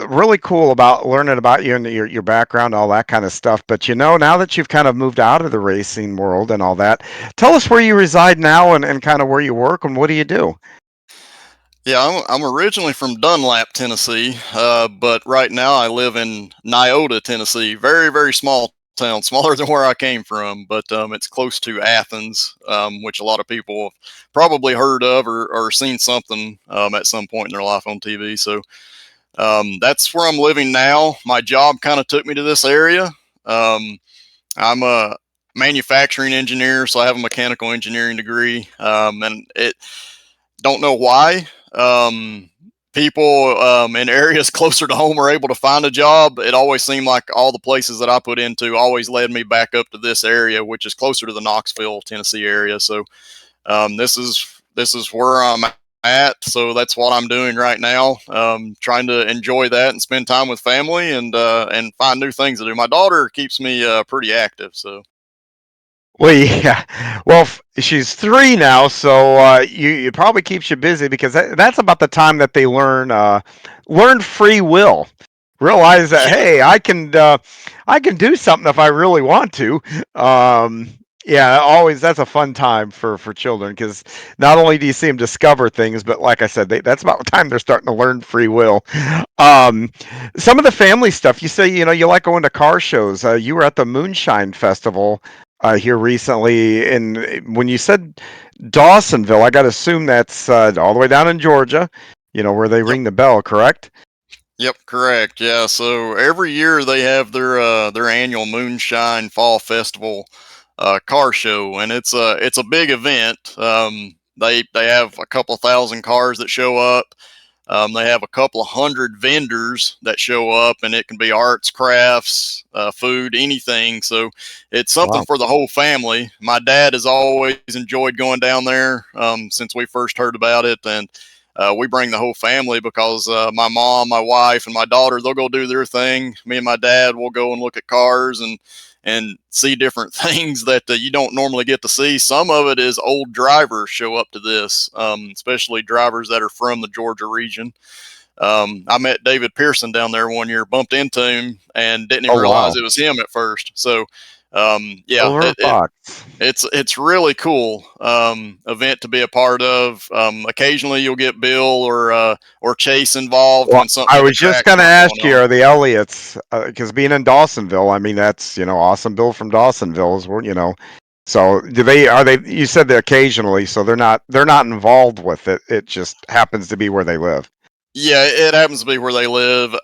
really cool about learning about you and your background, all that kind of stuff. But now that you've kind of moved out of the racing world and all that, tell us where you reside now, and kind of where you work and what do you do? Yeah, I'm originally from Dunlap, Tennessee, but right now I live in Nyota, Tennessee. Very, very small town, smaller than where I came from, but it's close to Athens, which a lot of people have probably heard of or seen something at some point in their life on TV. So that's where I'm living now. My job kind of took me to this area. Um, I'm a manufacturing engineer, so I have a mechanical engineering degree, and it don't know why. People in areas closer to home are able to find a job. It always seemed like all the places that I put into always led me back up to this area, which is closer to the Knoxville, Tennessee area. So this is where I'm at. So that's what I'm doing right now. Trying to enjoy that and spend time with family and find new things to do. My daughter keeps me pretty active. So Well, yeah. Well, she's 3 now, so it probably keeps you busy because that's about the time that they learn free will. Realize that Yeah. hey, I can do something if I really want to. Um, yeah, always that's a fun time for children because not only do you see them discover things, but like I said, that's about the time they're starting to learn free will. Um, some of the family stuff you say, you like going to car shows. You were at the Moonshine Festival here recently, and when you said Dawsonville, I got to assume that's all the way down in Georgia. Where they Yep. ring the bell, correct? Yep, correct. Yeah, so every year they have their annual Moonshine Fall Festival car show, and it's a big event. They have a couple thousand cars that show up. They have a couple of hundred vendors that show up, and it can be arts, crafts, food, anything. So it's something Wow. for the whole family. My dad has always enjoyed going down there since we first heard about it, and we bring the whole family because my mom, my wife, and my daughter, they'll go do their thing. Me and my dad will go and look at cars and see different things that you don't normally get to see. Some of it is old drivers show up to this, especially drivers that are from the Georgia region. I met David Pearson down there one year, bumped into him, and didn't even Oh realize wow. it was him at first. So, yeah, Silver Fox. it's really cool event to be a part of. Occasionally, you'll get Bill or Chase involved Well, when something I at the was just track's going to not going ask you, on. are the Elliots, because being in Dawsonville, I mean, that's, awesome Bill from Dawsonville is where. So are they, you said that occasionally, so they're not involved with it. It just happens to be where they live. Yeah, it happens to be where they live.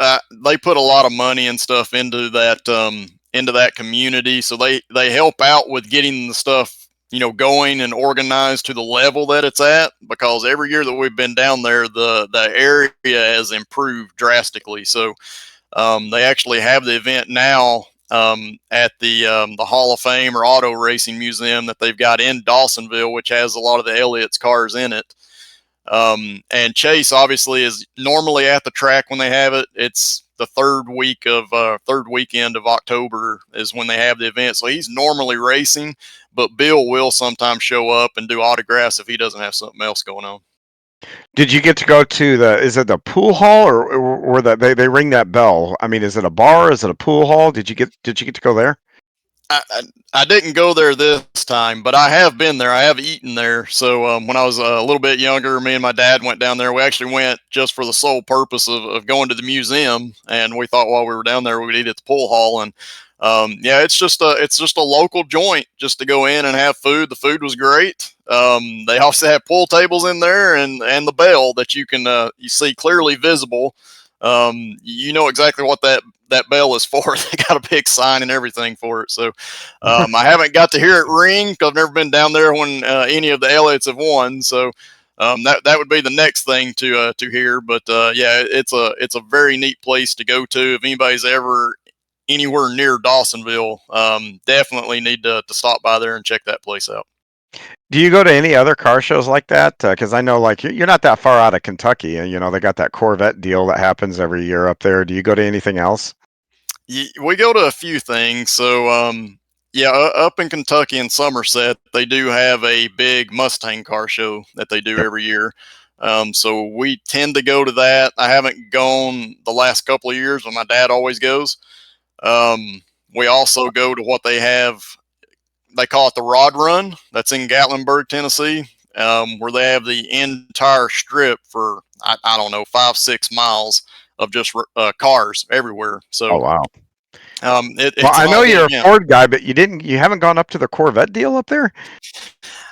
They put a lot of money and stuff into that community, so they help out with getting the stuff going and organized to the level that it's at. Because every year that we've been down there, the area has improved drastically. So they actually have the event now at the Hall of Fame or Auto Racing Museum that they've got in Dawsonville, which has a lot of the Elliott's cars in it. And Chase obviously is normally at the track when they have it. It's the third weekend of October is when they have the event. So he's normally racing, but Bill will sometimes show up and do autographs if he doesn't have something else going on. Did you get to go to is it the pool hall or they ring that bell? I mean, is it a bar? Is it a pool hall? Did you get to go there? I didn't go there this time, but I have been there. I have eaten there. So when I was a little bit younger, me and my dad went down there. We actually went just for the sole purpose of going to the museum, and we thought while we were down there we would eat at the pool hall. And yeah, it's just a local joint just to go in and have food. The food was great. They also have pool tables in there and the bell that you see clearly visible. You know exactly what that bell is for. They got a big sign and everything for it. So I haven't got to hear it ring because I've never been down there when any of the Elliots have won. So that would be the next thing to hear. But yeah, it's a very neat place to go to if anybody's ever anywhere near Dawsonville. Definitely need to stop by there and check that place out. Do you go to any other car shows like that? Because I know, like, you're not that far out of Kentucky, and they got that Corvette deal that happens every year up there. Do you go to anything else? We go to a few things. So, yeah, up in Kentucky and Somerset, they do have a big Mustang car show that they do Yep. every year. So we tend to go to that. I haven't gone the last couple of years, but my dad always goes. We also go to what they have. They call it the Rod Run. That's in Gatlinburg, Tennessee, where they have the entire strip for I don't know 5-6 miles of just cars everywhere. Oh So wow. Well, it's I an know all day you're a event. Ford guy, but you haven't gone up to the Corvette deal up there.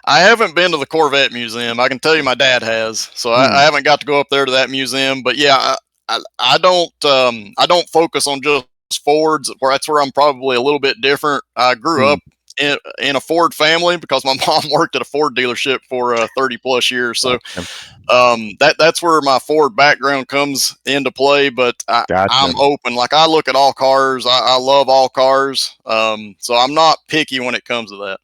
I haven't been to the Corvette Museum. I can tell you my dad has, so I Hmm. haven't got to go up there to that museum. But yeah, I don't focus on just Fords. Where that's where I'm probably a little bit different. I grew Hmm. up in a Ford family because my mom worked at a Ford dealership for 30 plus years. So Gotcha. that's where my Ford background comes into play. But Gotcha. I'm open. Like I look at all cars. I love all cars. So I'm not picky when it comes to that.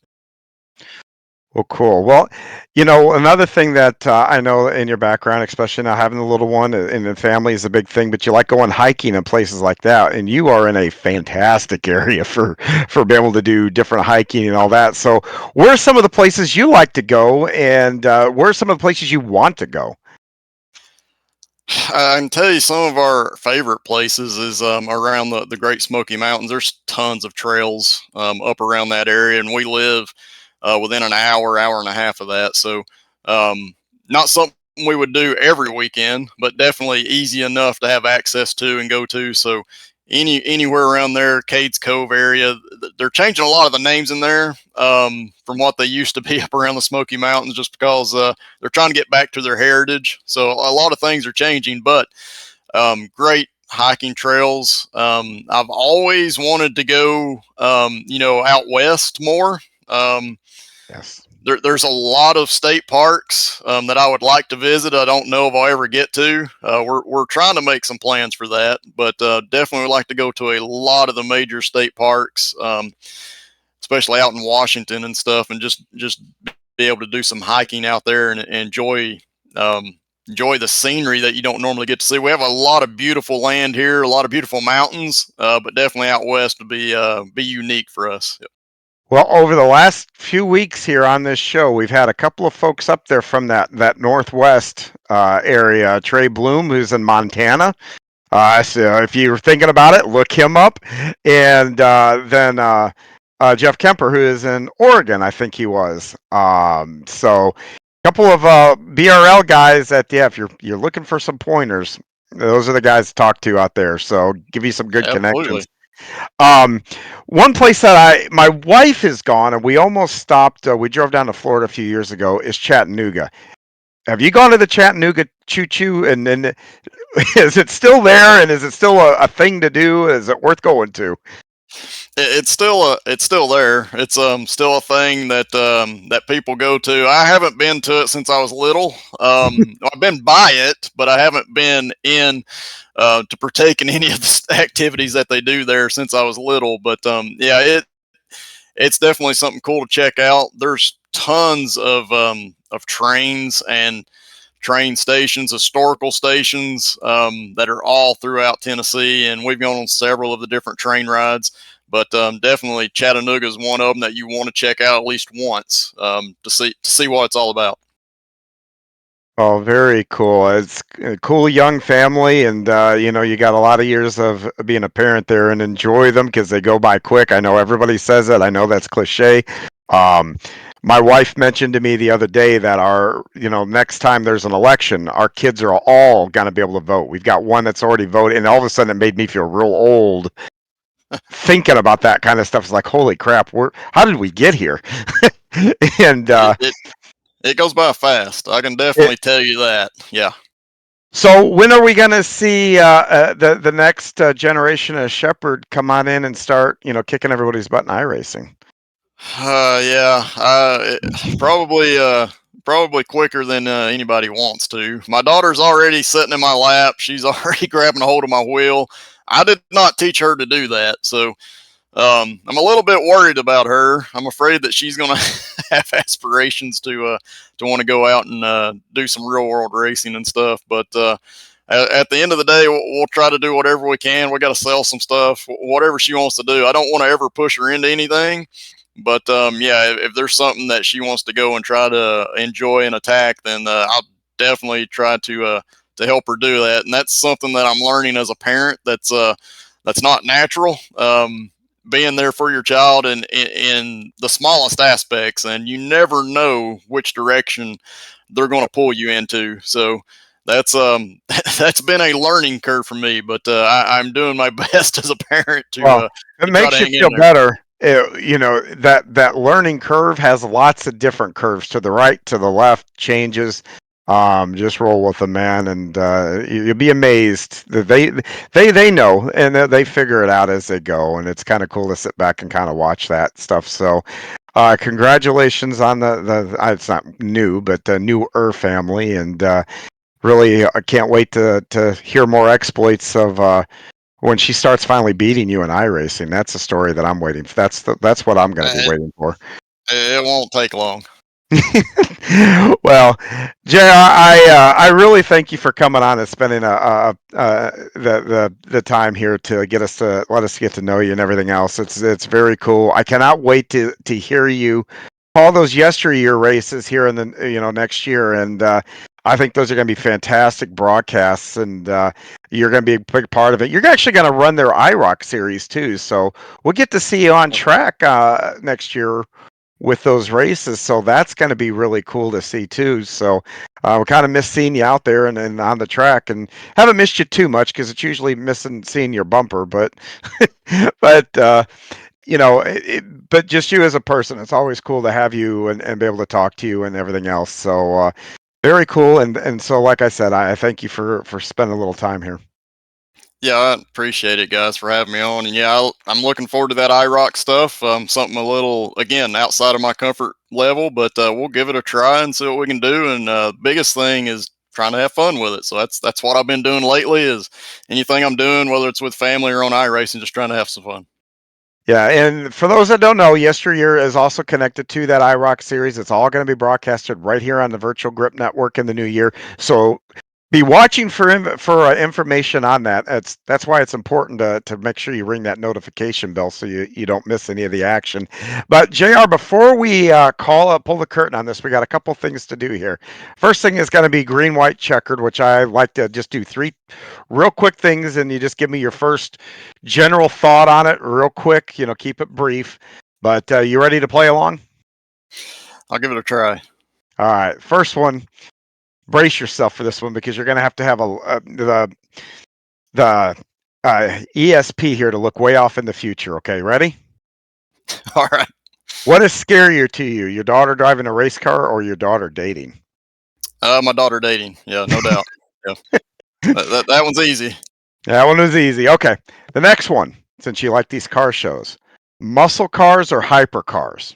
Well, cool. Well, another thing that I know in your background, especially now having the little one and the family is a big thing, but you like going hiking and places like that, and you are in a fantastic area for being able to do different hiking and all that. So, where are some of the places you like to go, and where are some of the places you want to go? I can tell you some of our favorite places is around the Great Smoky Mountains. There's tons of trails up around that area, and we live within an hour and a half of that. So, um, not something we would do every weekend, but definitely easy enough to have access to and go to. So, anywhere around there, Cades Cove area, they're changing a lot of the names in there from what they used to be up around the Smoky Mountains, just because they're trying to get back to their heritage. So a lot of things are changing, but great hiking trails. I've always wanted to go, out west more. Um, Yes. there's a lot of state parks that I would like to visit. I don't know if I'll ever get to. We're trying to make some plans for that, but definitely would like to go to a lot of the major state parks, especially out in Washington and stuff, and just be able to do some hiking out there and um, enjoy the scenery that you don't normally get to see. We have a lot of beautiful land here, a lot of beautiful mountains, but definitely out west would be unique for us. Well, over the last few weeks here on this show, we've had a couple of folks up there from that Northwest area. Trey Bloom, who's in Montana. So if you're thinking about it, look him up. And then Jeff Kemper, who is in Oregon, I think he was. So a couple of BRL guys that, yeah, if you're looking for some pointers, those are the guys to talk to out there. So give you some good Absolutely. connections. Um, One place that my wife has gone, and we almost stopped. We drove down to Florida a few years ago. Is Chattanooga. Have you gone to the Chattanooga Choo Choo? And then is it still there? And is it still a thing to do? Is it worth going to? It's still there. It's still a thing that people go to. I haven't been to it since I was little. I've been by it, but I haven't been in to partake in any of the activities that they do there since I was little. But yeah, it's definitely something cool to check out. There's tons of trains and train stations, historical stations that are all throughout Tennessee, and we've gone on several of the different train rides. But definitely, Chattanooga is one of them that you want to check out at least once to see what it's all about. Oh, very cool. It's a cool young family, and you got a lot of years of being a parent there, and enjoy them because they go by quick. I know everybody says it. I know that's cliche. Um, my wife mentioned to me the other day that next time there's an election, our kids are all going to be able to vote. We've got one that's already voted, and all of a sudden it made me feel real old thinking about that kind of stuff. It's like, holy crap, how did we get here? And It, it it goes by fast. I can it, definitely tell you that. Yeah. So when are we going to see the next generation of Shepherd come on in and start, kicking everybody's butt in iRacing? Yeah. Probably quicker than anybody wants to. My daughter's already sitting in my lap. She's already grabbing a hold of my wheel. I did not teach her to do that, so I'm a little bit worried about her. I'm afraid that she's going to have aspirations to want to go out and do some real world racing and stuff. But at the end of the day, we'll try to do whatever we can. We got to sell some stuff, whatever she wants to do. I don't want to ever push her into anything. But yeah, if there's something that she wants to go and try to enjoy and attack, then I'll definitely try to help her do that. And that's something that I'm learning as a parent. That's not natural. Being there for your child in the smallest aspects, and you never know which direction they're going to pull you into. So that's that's been a learning curve for me, but I'm doing my best as a parent Well, it to try to makes you hang in feel there. better. That learning curve has lots of different curves to the right, to the left, changes. Just roll with them, man, and you'll be amazed that they know, and they figure it out as they go, and it's kind of cool to sit back and kind of watch that stuff. So, congratulations on it's not new, but the newer family, and really, I can't wait to hear more exploits of when she starts finally beating you in iRacing. That's the story that I'm waiting for. That's what I'm going to be Uh, waiting for. it won't take long. Well, JR, I really thank you for coming on and spending the time here to get us to let us get to know you and everything else. It's very cool. I cannot wait to hear you call those yesteryear races here in the next year, and I think those are going to be fantastic broadcasts, and you're going to be a big part of it. You're actually going to run their IROC series too, so we'll get to see you on track next year with those races. So that's going to be really cool to see too. So we kind of miss seeing you out there and on the track, and haven't missed you too much because it's usually missing seeing your bumper. But but but just you as a person, it's always cool to have you and be able to talk to you and everything else. So very cool. And so like I said, I thank you for spending a little time here. Yeah, I appreciate it, guys, for having me on. And yeah, I'm looking forward to that IROC stuff. Something a little, again, outside of my comfort level, but we'll give it a try and see what we can do. And biggest thing is trying to have fun with it. So that's what I've been doing lately. Is anything I'm doing, whether it's with family or on iRacing, just trying to have some fun. Yeah, and for those that don't know, Yesteryear is also connected to that IROC series. It's all going to be broadcasted right here on the Virtual Grip Network in the new year. So be watching for information on that. That's why it's important to make sure you ring that notification bell so you don't miss any of the action. But JR, before we pull the curtain on this, we got a couple things to do here. First thing is going to be green, white, checkered, which I like to just do three real quick things, and you just give me your first general thought on it, real quick. Keep it brief. But you ready to play along? I'll give it a try. All right, first one. Brace yourself for this one because you're going to have the ESP here to look way off in the future. Okay, ready? All right. What is scarier to you, your daughter driving a race car or your daughter dating? My daughter dating. Yeah, no doubt. Yeah, that one's easy. That one was easy. Okay, the next one, since you like these car shows, muscle cars or hyper cars?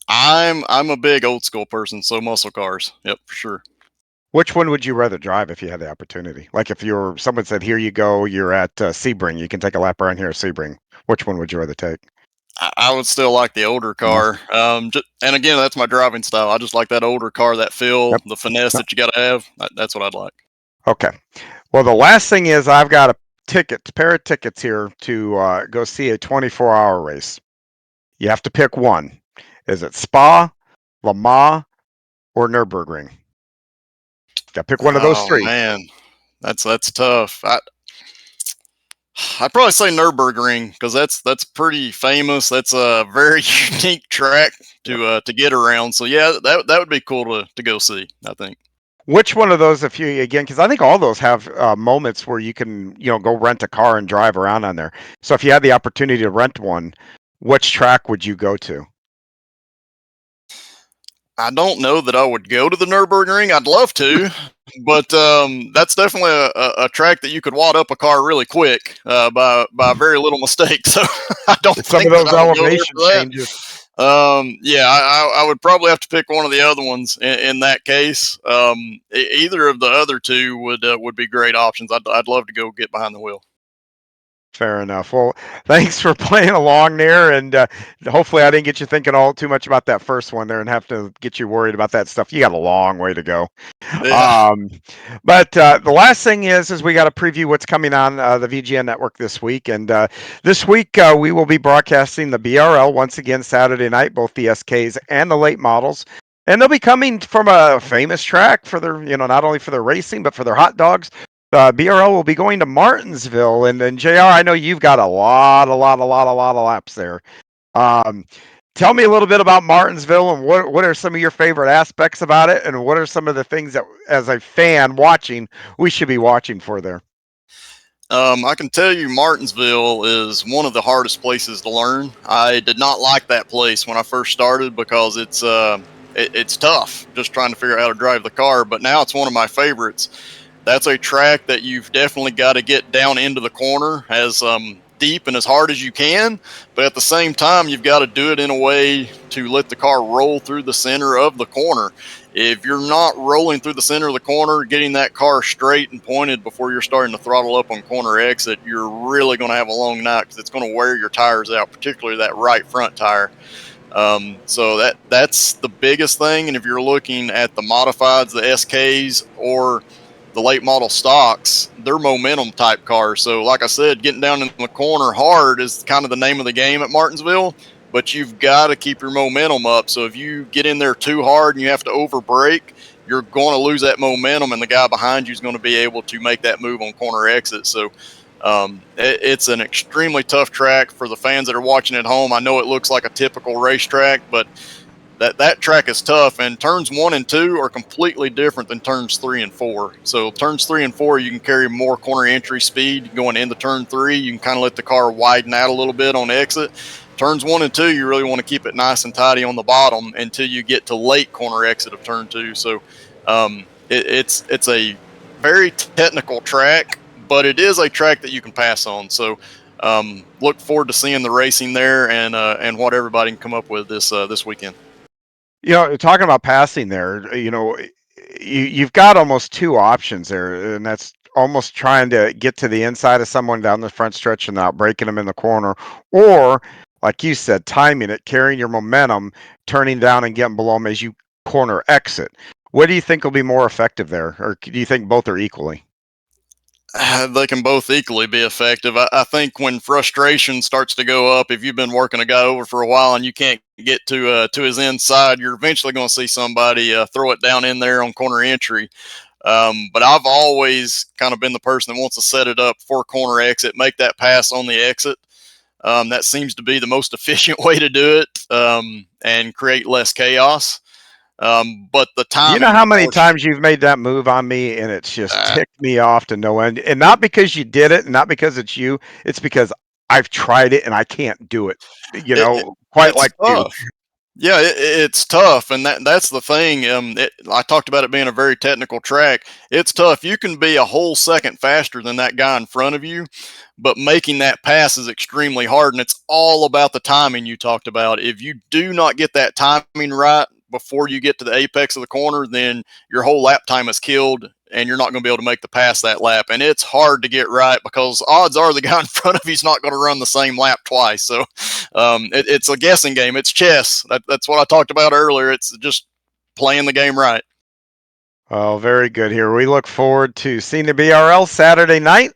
I'm a big old school person, so muscle cars. Yep, for sure. Which one would you rather drive if you had the opportunity? Like if someone said, "Here you go, you're at Sebring, you can take a lap around here at Sebring." Which one would you rather take? I would still like the older car. And again, that's my driving style. I just like that older car, that feel, Yep. the finesse that you got to have. That's what I'd like. Okay. Well, the last thing is I've got a pair of tickets here to go see a 24-hour race. You have to pick one. Is it Spa, Le Mans, or Nürburgring? Got to pick one of those Oh three. man, that's tough. I'd probably say Nürburgring because that's pretty famous. That's a very unique track to get around. So yeah, that would be cool to go see. I think. Which one of those, if you again, because I think all those have moments where you can, go rent a car and drive around on there. So if you had the opportunity to rent one, which track would you go to? I don't know that I would go to the Nürburgring. I'd love to, but that's definitely a track that you could wad up a car really quick by very little mistake. So I don't Some of think that those I would go there elevation for that. changes. Yeah, I would probably have to pick one of the other ones in that case. Either of the other two would be great options. I'd love to go get behind the wheel. Fair enough. Well, thanks for playing along there, and hopefully I didn't get you thinking all too much about that first one there and have to get you worried about that stuff. You got a long way to go. Yeah. Um, but the last thing is we got to preview what's coming on the VGN network this week, and this week we will be broadcasting the BRL once again Saturday night, both the SKs and the late models. And they'll be coming from a famous track for their, not only for their racing, but for their hot dogs. BRL will be going to Martinsville, and then JR, I know you've got a lot of laps there. Um, Tell me a little bit about Martinsville and what are some of your favorite aspects about it, and what are some of the things that, as a fan watching, we should be watching for there. I can tell you Martinsville is one of the hardest places to learn. I did not like that place when I first started because it's tough just trying to figure out how to drive the car. But now it's one of my favorites. That's a track that you've definitely got to get down into the corner as deep and as hard as you can, but at the same time you've got to do it in a way to let the car roll through the center of the corner. If you're not rolling through the center of the corner, getting that car straight and pointed before you're starting to throttle up on corner exit, you're really going to have a long night because it's going to wear your tires out, particularly that right front tire. So that's the biggest thing. And if you're looking at the modifieds, the SKs, or the late model stocks, they're momentum type cars. So like I said, getting down in the corner hard is kind of the name of the game at Martinsville, but you've got to keep your momentum up. So if you get in there too hard and you have to over brake, you're going to lose that momentum, and the guy behind you is going to be able to make that move on corner exit. So it's an extremely tough track for the fans that are watching at home. I know it looks like a typical racetrack, but that track is tough, and turns 1 and 2 are completely different than turns 3 and 4. So turns 3 and 4, you can carry more corner entry speed going into turn 3. You can kind of let the car widen out a little bit on exit. Turns 1 and 2, you really want to keep it nice and tidy on the bottom until you get to late corner exit of turn 2. So it's a very technical track, but it is a track that you can pass on. So look forward to seeing the racing there and what everybody can come up with this weekend. Talking about passing there, you've got almost two options there, and that's almost trying to get to the inside of someone down the front stretch and not breaking them in the corner, or like you said, timing it, carrying your momentum, turning down and getting below them as you corner exit. What do you think will be more effective there, or do you think both are equally? They can both equally be effective. I think when frustration starts to go up, if you've been working a guy over for a while and you can't get to his inside, you're eventually going to see somebody throw it down in there on corner entry. But I've always kind of been the person that wants to set it up for corner exit, make that pass on the exit. That seems to be the most efficient way to do it, and create less chaos. But the You timing know how many portion, times you've made that move on me, and it's just ticked me off to no end. And not because you did it, and not because it's you. It's because I've tried it and I can't do it. it, Quite it's like you. tough. Yeah, it's tough, and that's the thing. I talked about it being a very technical track. It's tough. You can be a whole second faster than that guy in front of you, but making that pass is extremely hard, and it's all about the timing you talked about. If you do not get that timing right before you get to the apex of the corner, then your whole lap time is killed, and you're not going to be able to make the pass that lap. And it's hard to get right because odds are the guy in front of you is not going to run the same lap twice. So it's a guessing game. It's chess. That's what I talked about earlier. It's just playing the game right. Oh, very good here. We look forward to seeing the BRL Saturday night.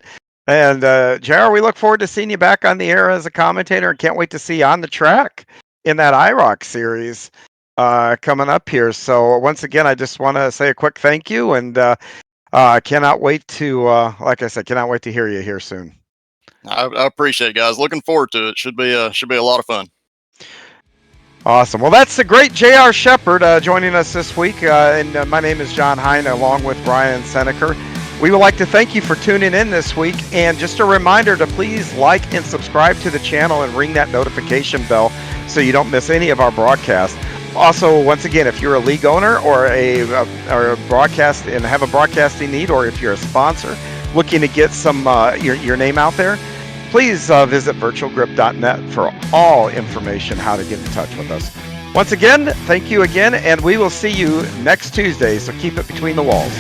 And JR, we look forward to seeing you back on the air as a commentator, and can't wait to see you on the track in that IROC series coming up here. So once again, I just want to say a quick thank you, and cannot wait to, like I said, cannot wait to hear you here soon. I appreciate it, guys. Looking forward to it. Should be a lot of fun. Awesome. Well, that's the great J.R. Shepard joining us this week. And my name is John Hine, along with Brian Seneker. We would like to thank you for tuning in this week. And just a reminder to please like and subscribe to the channel and ring that notification bell so you don't miss any of our broadcasts. Also, once again, if you're a league owner or a broadcast and have a broadcasting need, or if you're a sponsor looking to get some your name out there, please visit virtualgrip.net for all information how to get in touch with us. Once again, thank you again, and we will see you next Tuesday, so keep it between the walls.